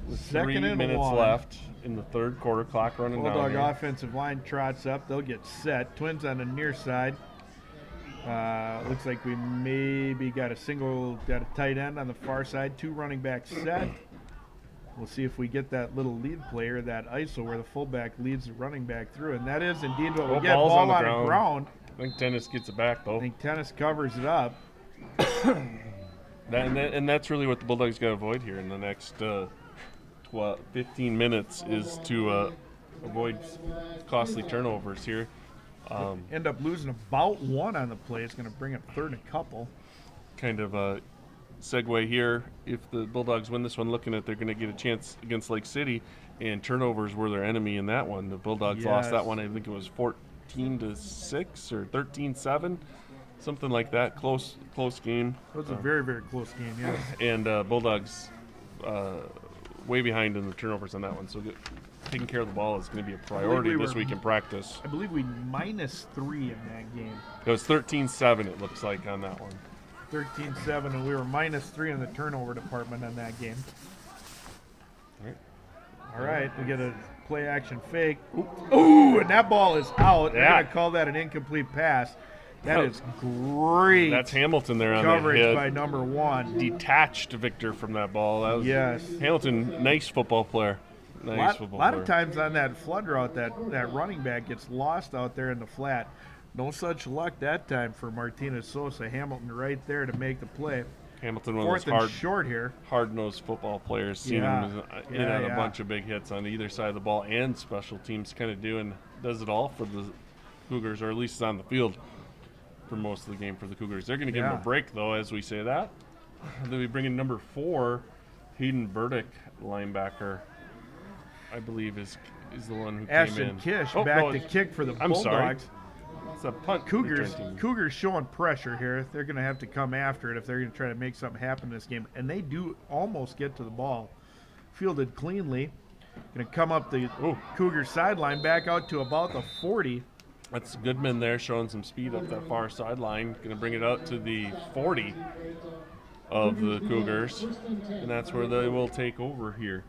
With Second 3 and minutes 1. left in the third quarter. Clock running Bulldog down here. offensive line trots up. They'll get set. Twins on the near side. Looks like we maybe got a tight end on the far side. 2 running backs set. We'll see if we get that little lead player, that ISO, where the fullback leads the running back through. And that is indeed what we get. Ball's Ball on on the the ground. I think Tennis gets it back, though. I think Tennis covers it up. And that's really what the Bulldogs got to avoid here in the next 15 minutes is to avoid costly turnovers here. End up losing about 1 on the play. It's going to bring up 3rd and a couple. Kind of a segue here. If the Bulldogs win this one, looking at they're going to get a chance against Lake City, and turnovers were their enemy in that one. The Bulldogs lost that one. I think it was 14-6 or 13-7, something like that. Close game. It was a very, very close game, yes. And Bulldogs way behind in the turnovers on that one. So taking care of the ball is going to be a priority this week in practice. I believe we -3 in that game. It was 13-7, it looks like, on that one. 13-7, and we were -3 in the turnover department on that game. All right, we get a play action fake. Ooh, and that ball is out. They're going to call that an incomplete pass. That is great. That's Hamilton there on coverage the hit. by number 1. Detached Victor from that ball. That was Hamilton, nice football player. Nice football player. A lot of times on that flood route, that running back gets lost out there in the flat. No such luck that time for Martinez Sosa. Hamilton right there to make the play. Hamilton, one of those hard-nosed football players. Seen him in on a bunch of big hits on either side of the ball, and special teams kind of does it all for the Cougars, or at least on the field for most of the game for the Cougars. They're going to give him a break, though, as we say that. Then we bring in number 4, Hayden Burdick, linebacker. I believe is the one who Ashton came in. Kish back to kick for the Bulldogs. Sorry. It's a punt. Cougars showing pressure here. They're going to have to come after it if they're going to try to make something happen in this game. And they do almost get to the ball. Fielded cleanly. Going to come up the Cougars sideline, back out to about the 40. That's Goodman there showing some speed up that far sideline. Going to bring it out to the 40 of the Cougars. And that's where they will take over here.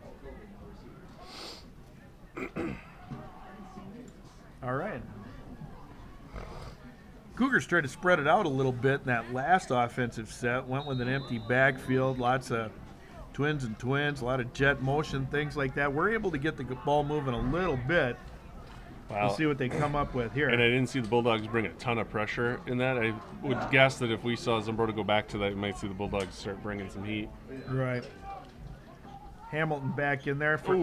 All right. Cougars tried to spread it out a little bit in that last offensive set. Went with an empty backfield, lots of twins, a lot of jet motion, things like that. We're able to get the ball moving a little bit. Wow. We'll see what they come up with here. And I didn't see the Bulldogs bring a ton of pressure in that. I would guess that if we saw Zumbrota go back to that, we might see the Bulldogs start bringing some heat. Right. Hamilton back in there for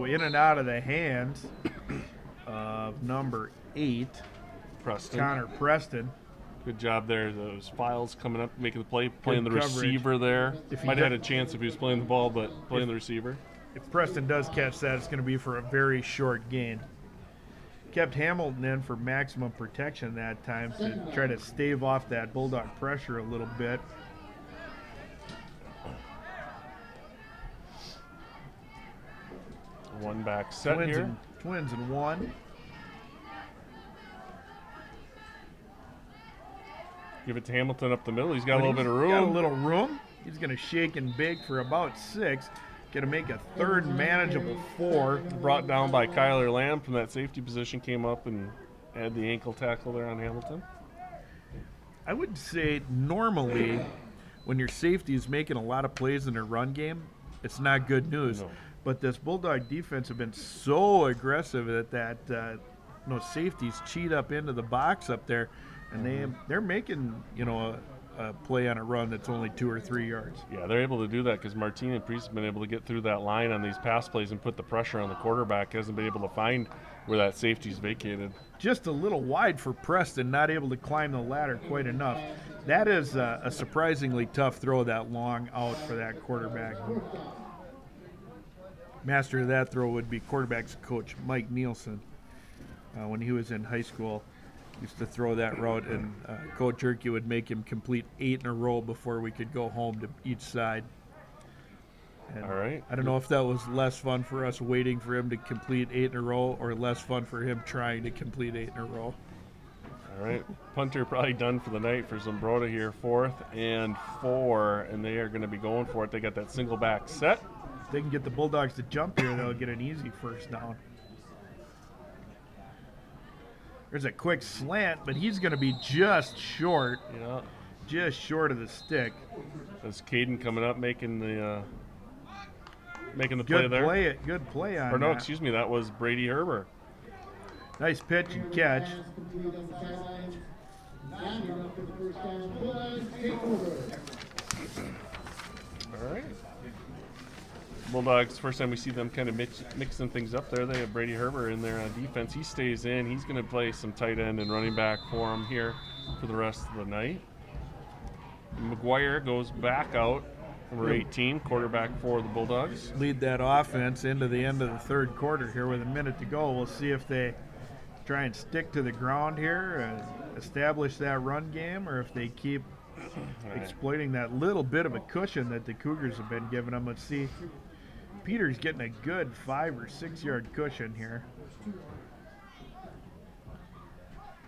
in and out of the hands of number 8, Preston. Connor Preston. Good job there. Those files coming up, making the play, playing the coverage. Receiver there. Might have had a does- chance if he was playing the ball, but playing the receiver. If Preston does catch that, it's going to be for a very short gain. Kept Hamilton in for maximum protection that time to try to stave off that Bulldog pressure a little bit. One back set here. Twins and 1. Give it to Hamilton up the middle. He's got a little bit of room. Got a little room. He's going to shake and bake for about 6. Going to make a 3rd manageable 4. Brought down by Kyler Lamb from that safety position, came up and had the ankle tackle there on Hamilton. I would say normally when your safety is making a lot of plays in their run game, it's not good news. No. But this Bulldog defense have been so aggressive that safeties cheat up into the box up there, and they're making a play on a run that's only 2 or 3 yards. Yeah, they're able to do that because Martin and Priest have been able to get through that line on these pass plays and put the pressure on the quarterback. Hasn't been able to find where that safety's vacated. Just a little wide for Preston, not able to climb the ladder quite enough. That is a surprisingly tough throw, that long out for that quarterback. Master of that throw would be quarterbacks coach Mike Nielsen. When he was in high school, used to throw that route, and Coach Turkey would make him complete 8 in a row before we could go home to each side. And all right. I don't know if that was less fun for us waiting for him to complete 8 in a row or less fun for him trying to complete 8 in a row. All right. Punter probably done for the night for Zumbrota here. 4th and 4, and they are going to be going for it. They got that single back set. If they can get the Bulldogs to jump here, they'll get an easy 1st down. There's a quick slant, but he's going to be just short. Yeah. Just short of the stick. That's Caden coming up, making the making the play there. Good play on Or no, that. excuse me, that was Brady Herber. Nice pitch and catch. All right. Bulldogs, first time we see them kind of mixing things up there. They have Brady Herber in there on defense. He stays in. He's going to play some tight end and running back for him here for the rest of the night. McGuire goes back out, number 18, quarterback for the Bulldogs. Lead that offense into the end of the third quarter here with a minute to go. We'll see if they try and stick to the ground here and establish that run game, or if they keep exploiting that little bit of a cushion that the Cougars have been giving them. Let's see. Peter's getting a good 5 or 6 yard cushion here.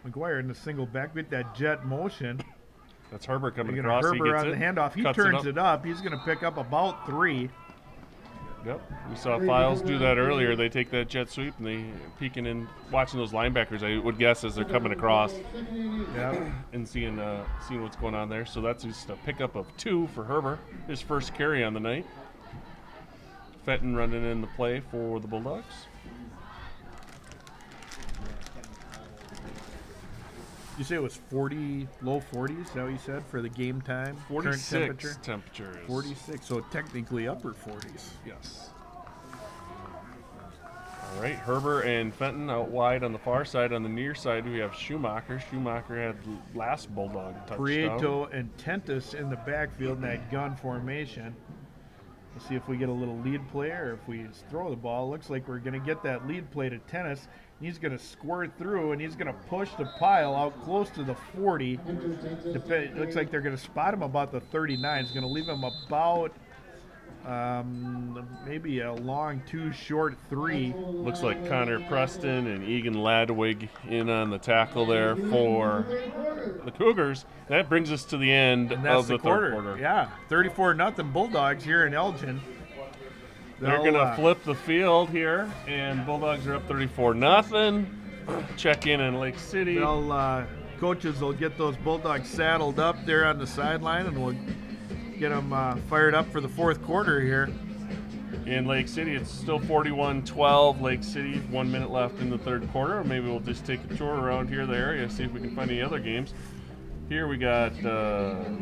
McGuire in the single back with that jet motion. That's Herbert coming across. Herber he gets on it, the handoff. He turns it up. He's going to pick up about 3. Yep. We saw Files do that earlier. They take that jet sweep and they peeking in, watching those linebackers, I would guess, as they're coming across. Yep. And seeing what's going on there. So that's just a pickup of 2 for Herbert. His first carry on the night. Fenton running in the play for the Bulldogs. You say it was 40, low 40s, is that what you said, for the game time? 46 temperature. 46, so technically upper 40s. Yes. All right, Herbert and Fenton out wide on the far side. On the near side, we have Schumacher. Schumacher had last Bulldog touchdown. Prieto and Tentis in the backfield in that gun formation. We'll see if we get a little lead play or if we just throw the ball. Looks like we're going to get that lead play to Tennis. He's going to squirt through, and he's going to push the pile out close to the 40. It looks like they're going to spot him about the 39. It's going to leave him about maybe a long 2, short 3. Looks like Connor Preston and Egan Ladwig in on the tackle there for the Cougars. That brings us to the end of the third quarter. Yeah, 34-0 Bulldogs here in Elgin. They're going to flip the field here, and Bulldogs are up 34-0. Check in Lake City. Coaches will get those Bulldogs saddled up there on the sideline, and we'll get them fired up for the fourth quarter here. In Lake City, it's still 41-12. Lake City, 1 minute left in the third quarter. Maybe we'll just take a tour around here, the area, see if we can find any other games. Here we got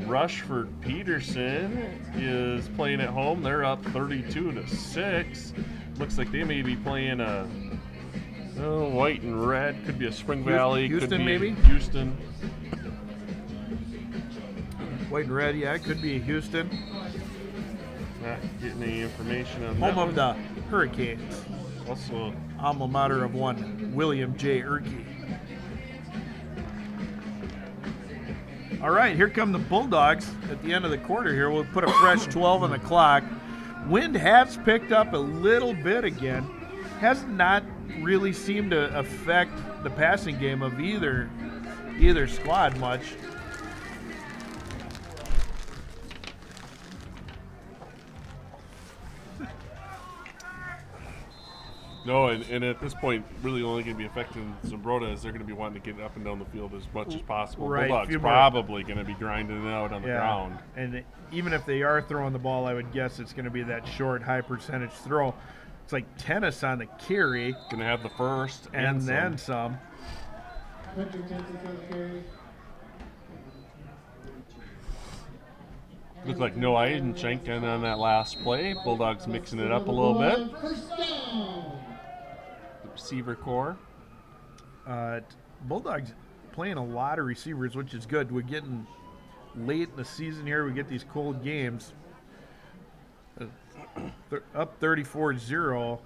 Rushford Peterson is playing at home. They're up 32-6. Looks like they may be playing white and red. Could be a Spring Valley. Houston, could be maybe? Houston. White and red, yeah, it could be Houston. Not getting any information on Home that of the Hurricanes. Also, alma mater of one William J. Erkey. All right, here come the Bulldogs at the end of the quarter here. We'll put a fresh 12 on the clock. Wind has picked up a little bit again. Has not really seemed to affect the passing game of either squad much. no, and at this point, really only going to be affecting Zumbrota is they're going to be wanting to get up and down the field as much as possible. Right, Bulldogs probably going to be grinding it out on the ground. And even if they are throwing the ball, I would guess it's going to be that short, high percentage throw. It's like tennis on the carry. Going to have the first and then some. Looked like Noah Eidenchenk on that last play. Bulldogs mixing it up a little bit. The receiver core. Bulldogs playing a lot of receivers, which is good. We're getting late in the season here. We get these cold games. Up 34-0.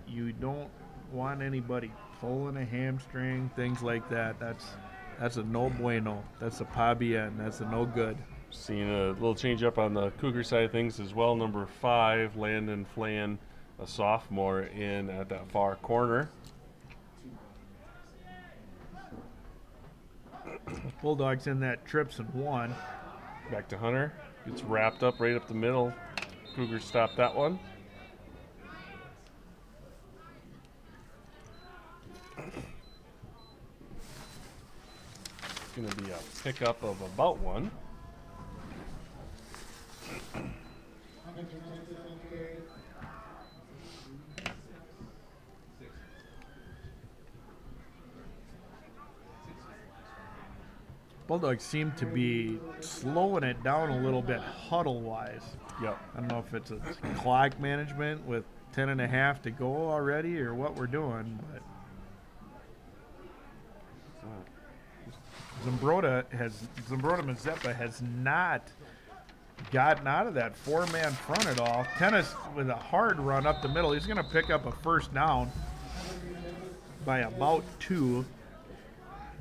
You don't want anybody pulling a hamstring, things like that. That's a no bueno. That's a pa bien. That's a no good. Seeing a little change up on the Cougar side of things as well. Number 5, Landon Flan, a sophomore, in at that far corner. Bulldogs in that trips and 1. Back to Hunter. Gets wrapped up right up the middle. Cougars stop that one. It's going to be a pickup of about 1. Bulldogs seem to be slowing it down a little bit huddle-wise. Yep. I don't know if it's a clock management with 10.5 to go already or what we're doing, but Zumbrota Mazeppa has not gotten out of that four-man front at all. Tennis with a hard run up the middle. He's going to pick up a first down by about 2.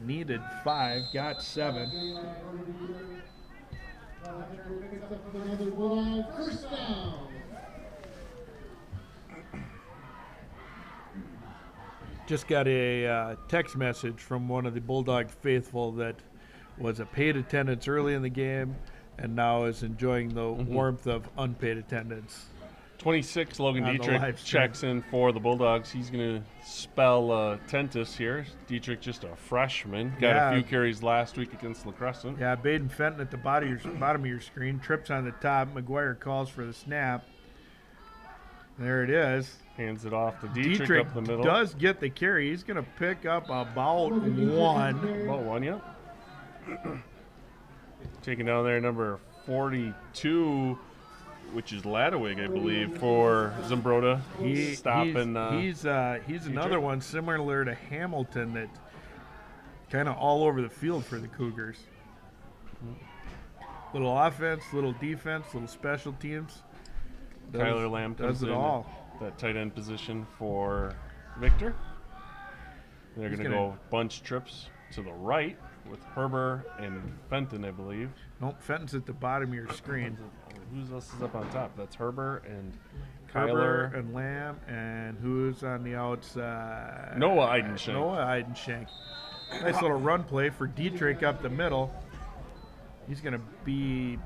Needed 5, got 7. Another Bulldog first down. Just got a text message from one of the Bulldog faithful that was a paid attendance early in the game and now is enjoying the warmth of unpaid attendance. 26, Logan On the Dietrich live stream. checks in for the Bulldogs. He's going to spell Tentis here. Dietrich, just a freshman. Got Yeah. a few carries last week against La Crescent. Yeah, Baden Fenton at the bottom of your screen. Trips on the top. McGuire calls for the snap. There it is. Hands it off to Dietrich up the middle. Does get the carry. He's going to pick up about 1. About 1, yep. Taking down there number 42, which is Ladewig, I believe, for Zumbrota. He's another one similar to Hamilton that kind of all over the field for the Cougars. Little offense, little defense, little special teams. Tyler Lamb does comes it in all. That tight end position for Victor. They're going to go bunch trips to the right with Herber and Fenton, I believe. Nope, Fenton's at the bottom of your screen. Who else is up on top? That's Herber and Herber Kyler. and Lamb, and who's on the outside? Noah Eidenshank. Noah Eidenshank. Nice little run play for Dietrich up the middle. He's going to be,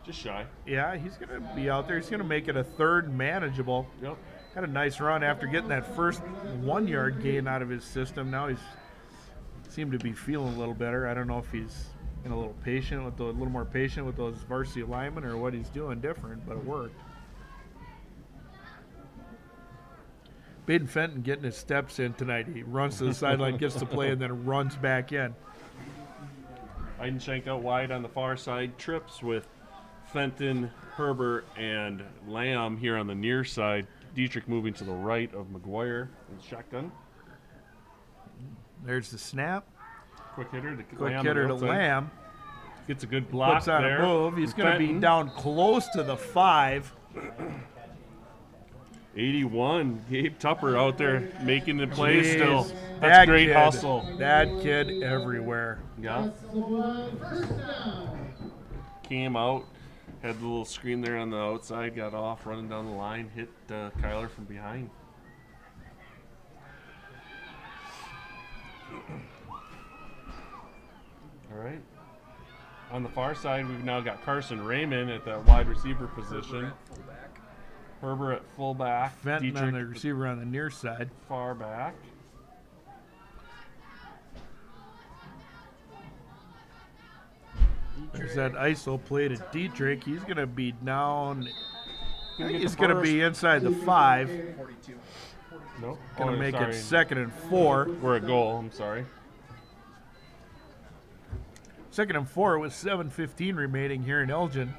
Just shy. yeah, he's going to be out there. He's going to make it a third manageable. Yep. Had a nice run after getting that first 1 yard gain out of his system. Now he's seemed to be feeling a little better. I don't know if he's been a little more patient with those varsity linemen or what he's doing different, but it worked. Baden Fenton getting his steps in tonight. He runs to the sideline, gets the play, and then runs back in. Eidenshank out wide on the far side. Trips with Fenton, Herber, and Lamb here on the near side. Dietrich moving to the right of McGuire in shotgun. There's the snap. Quick hitter to Quick Lamb. hitter on to the outside. Lamb. Gets a good block Puts on there. a move. He's going to be Fenton. down close to the 5. 81. Gabe Tupper out there making the play Jeez, still. that That's great kid, hustle. That kid everywhere. Yeah. That's the Bulldog first down. Came out. Had the little screen there on the outside. Got off running down the line. Hit Kyler from behind. All right. On the far side, we've now got Carson Raymond at that wide receiver position. Herber at fullback. Fenton Dietrich on the receiver on the near side. far back. There's that ISO play to Dietrich. He's going to be down. I think get he's the going to first. be inside the 5. Nope. Going to make sorry. it 2nd and 4. We're at goal. I'm sorry. 2nd and 4 with 7:15 remaining here in Elgin.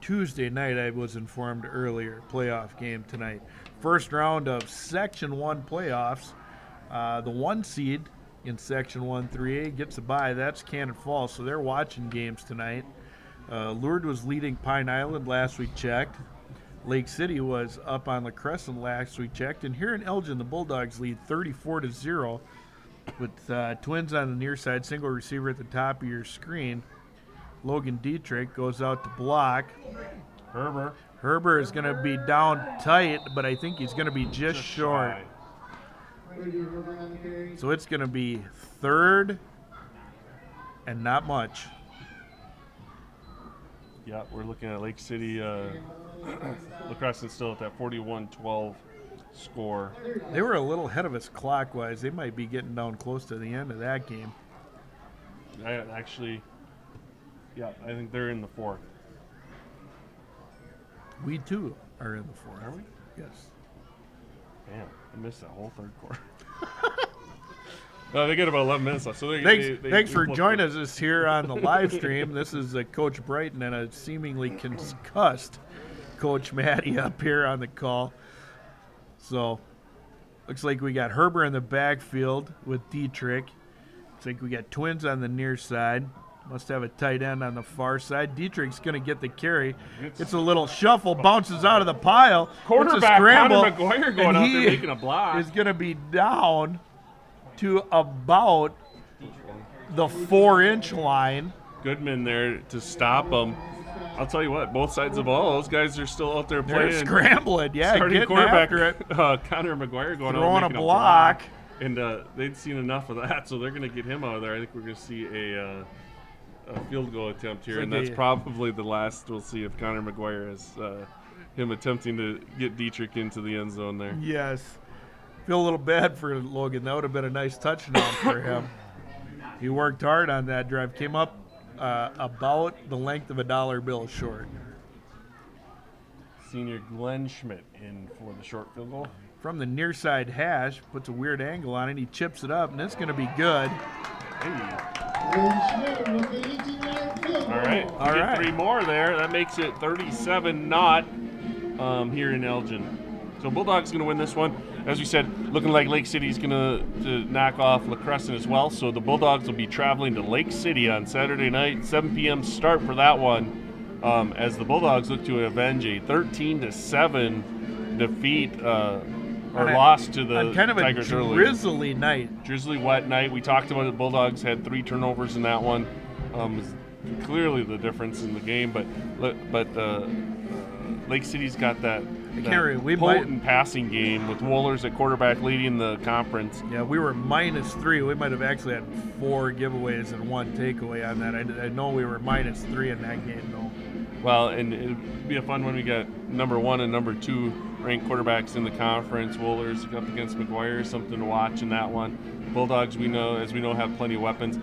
Tuesday night, I was informed earlier, playoff game tonight. First round of Section 1 playoffs. The 1 seed in Section 1 3A gets a bye. That's Cannon Falls, so they're watching games tonight. Lourdes was leading Pine Island last we checked. Lake City was up on La Crescent last we checked. And here in Elgin, the Bulldogs lead 34-0 with Twins on the near side, single receiver at the top of your screen. Logan Dietrich goes out to block. Herber is going to be down tight, but I think he's going to be just short. shy. So it's going to be 3rd and not much. Yeah, we're looking at Lake City. La Crescent still at that 41-12 score. They were a little ahead of us clockwise. They might be getting down close to the end of that game. I think they're in the 4th. We too are in the 4th. Are we? Yes. Damn, I missed that whole 3rd quarter. They get about 11 minutes left. So Thanks for joining us here on the live stream. This is Coach Brighton and a seemingly concussed Coach Matty up here on the call. So, looks like we got Herber in the backfield with Dietrich. Looks like we got Twins on the near side. Must have a tight end on the far side. Dietrich's going to get the carry. It's a little shuffle, bounces out of the pile. Quarterback scramble, Connor McGuire going out there making a block. Is going to be down to about the 4-inch line. Goodman there to stop him. I'll tell you what, both sides of the ball, those guys are still out there playing. They're scrambling, yeah, starting getting quarterback after it. Connor McGuire going throwing out making a block. And they'd seen enough of that, so they're going to get him out of there. I think we're going to see a field goal attempt here, and that's probably the last we'll see of Connor McGuire is him attempting to get Dietrich into the end zone there. Yes. Feel a little bad for Logan. That would have been a nice touchdown for him. He worked hard on that drive. Came up about the length of a dollar bill short. Senior Glenn Schmidt in for the short field goal. From the near side hash, puts a weird angle on it. He chips it up, and it's going to be good. All right. 3 more there. That makes it 37-0 here in Elgin. So Bulldogs going to win this one. As we said, looking like Lake City's going to knock off La Crescent as well. So the Bulldogs will be traveling to Lake City on Saturday night, 7 p.m. start for that one. As the Bulldogs look to avenge a 13-7 defeat or loss to the Tigers earlier. Drizzly night. Drizzly, wet night. We talked about it. The Bulldogs had 3 turnovers in that one. Clearly the difference in the game, but Lake City's got that potent passing game with Wohlers at quarterback leading the conference. Yeah, we were -3. We might have actually had 4 giveaways and 1 takeaway on that. I know we were -3 in that game, though. Well, and it'd be a fun one. We got number 1 and number 2 ranked quarterbacks in the conference. Wohlers up against McGuire, something to watch in that one. Bulldogs, we know have plenty of weapons.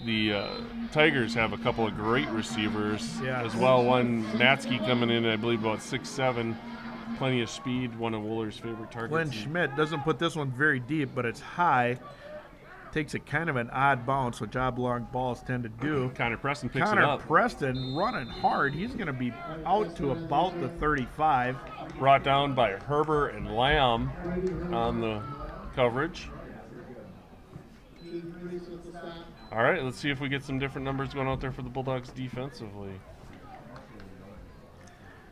The Tigers have a couple of great receivers as well. One, Natsky, coming in, I believe, about 6'7", plenty of speed, one of Wohlers' favorite targets. Glenn Schmidt doesn't put this one very deep, but it's high. Takes a kind of an odd bounce, which oblong balls tend to do. Connor Preston picks it Connor up. Preston running hard. He's going to be out to about the 35. Brought down by Herber and Lamb on the coverage. All right, let's see if we get some different numbers going out there for the Bulldogs defensively.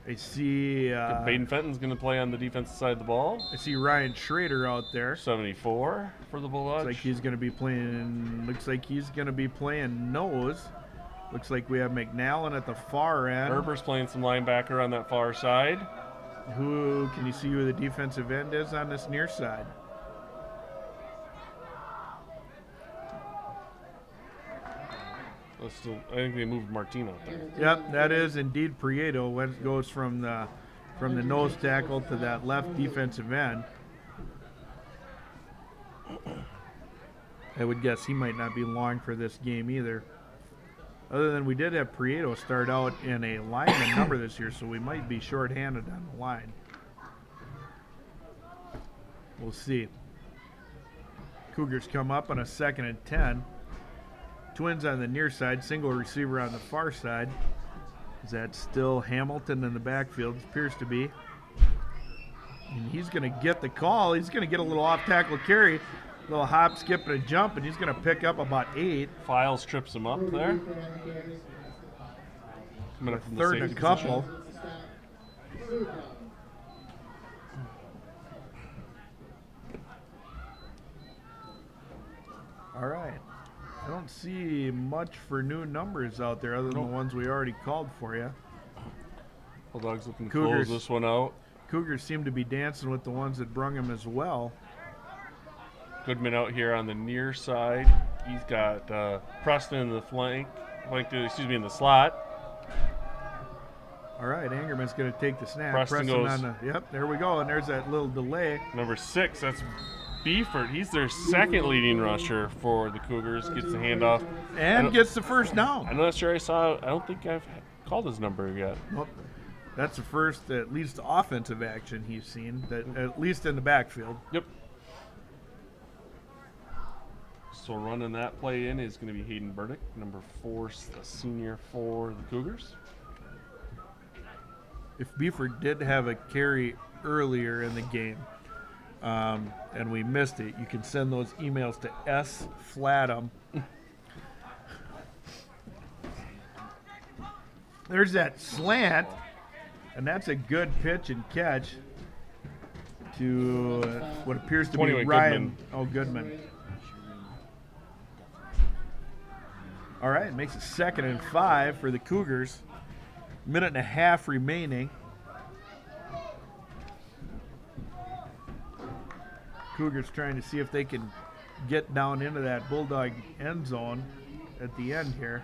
I see Baden Fenton's going to play on the defensive side of the ball. I see Ryan Schrader out there. 74 for the Bulldogs. Looks like he's going to be playing nose. Looks like we have McNallen at the far end. Herber's playing some linebacker on that far side. Can you see who the defensive end is on this near side? I think they moved Martin out there. Yep, that is indeed Prieto. Goes from the nose tackle to that left defensive end. I would guess he might not be long for this game either. Other than we did have Prieto start out in a lineman number this year, so we might be short-handed on the line. We'll see. Cougars come up on a 2nd and 10. Twins on the near side, single receiver on the far side. Is that still Hamilton in the backfield? It appears to be. And he's going to get the call. He's going to get a little off-tackle carry, a little hop, skip, and a jump, and he's going to pick up about 8. Files trips him up there. Coming up from 3rd and a couple. All right. I don't see much for new numbers out there other than the ones we already called for you. Bulldogs looking to close this one out. Cougars seem to be dancing with the ones that brung him as well. Goodman out here on the near side. He's got Preston in the in the slot. All right, Angerman's going to take the snap. Preston goes. Yep, there we go, and there's that little delay. Number 6, that's Beeford. He's their 2nd leading rusher for the Cougars. Gets the handoff. And gets the first down. I'm not sure I don't think I've called his number yet. Nope. That's the first, at least, offensive action he's seen, at least in the backfield. Yep. So running that play in is going to be Hayden Burdick, number 4, the senior for the Cougars. If Beeford did have a carry earlier in the game and we missed it, you can send those emails to S. Flatham. There's that slant, and that's a good pitch and catch to what appears to be Ryan. Goodman. Oh, Goodman. All right, it makes it 2nd and 5 for the Cougars. Minute and a half remaining. Cougars trying to see if they can get down into that Bulldog end zone at the end here.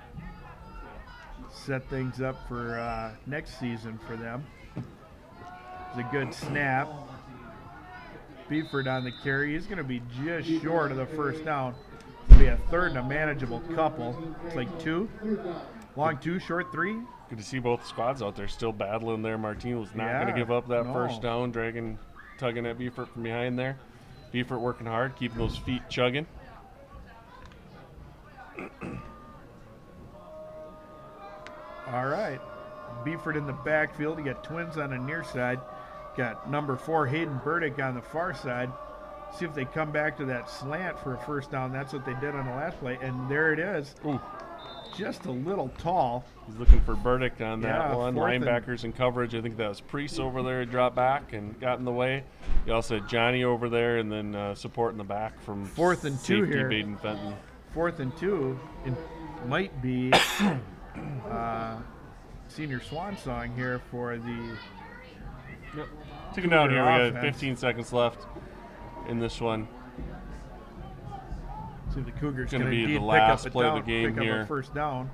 Set things up for next season for them. It's a good snap. Beeford on the carry. He's going to be just short of the first down. It'll be a 3rd and a manageable couple. It's like 2. Long 2, short 3. Good to see both squads out there still battling there. Martin was not going to give up that first down, tugging at Beeford from behind there. Beeford working hard, keeping those feet chugging. All right. Beeford in the backfield. You got twins on the near side. Got number 4, Hayden Burdick on the far side. See if they come back to that slant for a first down. That's what they did on the last play. And there it is. Ooh. Just a little tall. He's looking for Burdick on that one. 4th Linebackers in coverage. I think that was Priest over there, dropped back and got in the way. You also had Johnny over there, and then support in the back from 4th and 2 here. Baden Fenton. 4th and 2. It might be senior swan song here for the. Yep. Took him down here. We offense. got 15 seconds left in this one. See if the Cougars Gonna can be indeed the last pick up play a of down, the game pick here. up a first down.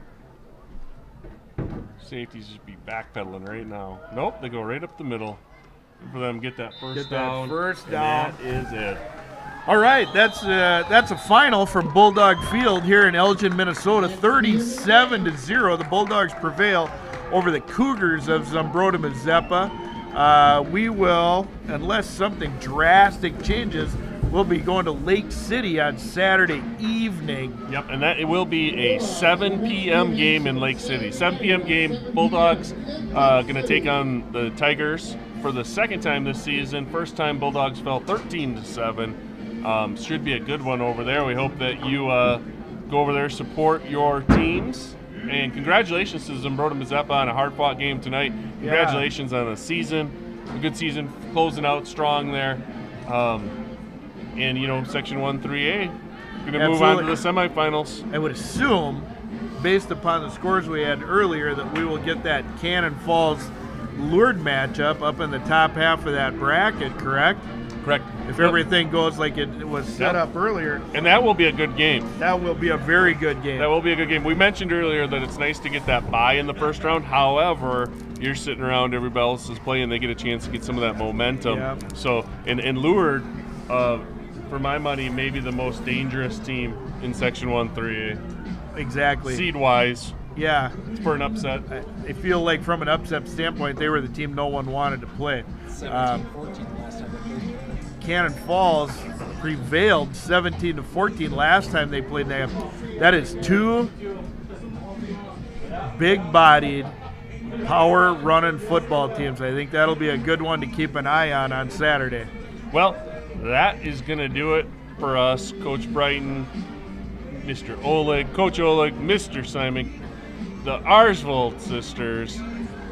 Safeties just be backpedaling right now. Nope, they go right up the middle for them to get that first down. Get that first down. And that is it. All right, that's a final from Bulldog Field here in Elgin, Minnesota. 37-0. The Bulldogs prevail over the Cougars of Zumbrota Mazeppa. We will, unless something drastic changes, we'll be going to Lake City on Saturday evening. Yep, and it will be a 7 p.m. game in Lake City. 7 p.m. game. Bulldogs going to take on the Tigers for the 2nd time this season. First time Bulldogs fell 13-7. Should be a good one over there. We hope that you go over there, support your teams. And congratulations to Zumbrota Mazeppa on a hard-fought game tonight. Congratulations on a season, a good season, closing out strong there. And, you know, Section 1-3A, going to move on to the semifinals. I would assume, based upon the scores we had earlier, that we will get that Cannon Falls Lourdes matchup up in the top half of that bracket, correct? Correct. If everything goes like it was set up earlier. And that will be a good game. That will be a very good game. That will be a good game. We mentioned earlier that it's nice to get that bye in the first round. However, you're sitting around, everybody else is playing, they get a chance to get some of that momentum. Yeah. So, and Lourdes, for my money, maybe the most dangerous team in Section 1-3A. Exactly. Seed-wise. Yeah. For an upset. I feel like from an upset standpoint, they were the team no one wanted to play. 17-14 last time they played. Cannon Falls prevailed 17-14 last time they played them. That is 2 big-bodied, power-running football teams. I think that'll be a good one to keep an eye on Saturday. Well, that is going to do it for us. Coach Brighton, Mr. Oleg, Coach Oleg, Mr. Simon, the Arsvold sisters,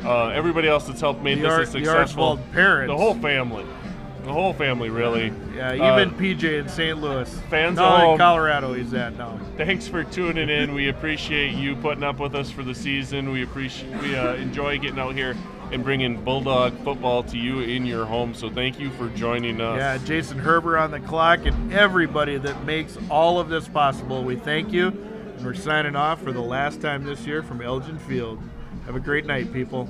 everybody else that's helped make this a successful. The Arsvold parents. The whole family. The whole family, really. Yeah, even PJ in St. Louis. Fans no, at home. In Colorado he's at now. Thanks for tuning in. We appreciate you putting up with us for the season. We enjoy getting out here and bringing Bulldog football to you in your home. So thank you for joining us. Yeah, Jason Herber on the clock and everybody that makes all of this possible. We thank you, and we're signing off for the last time this year from Elgin Field. Have a great night, people.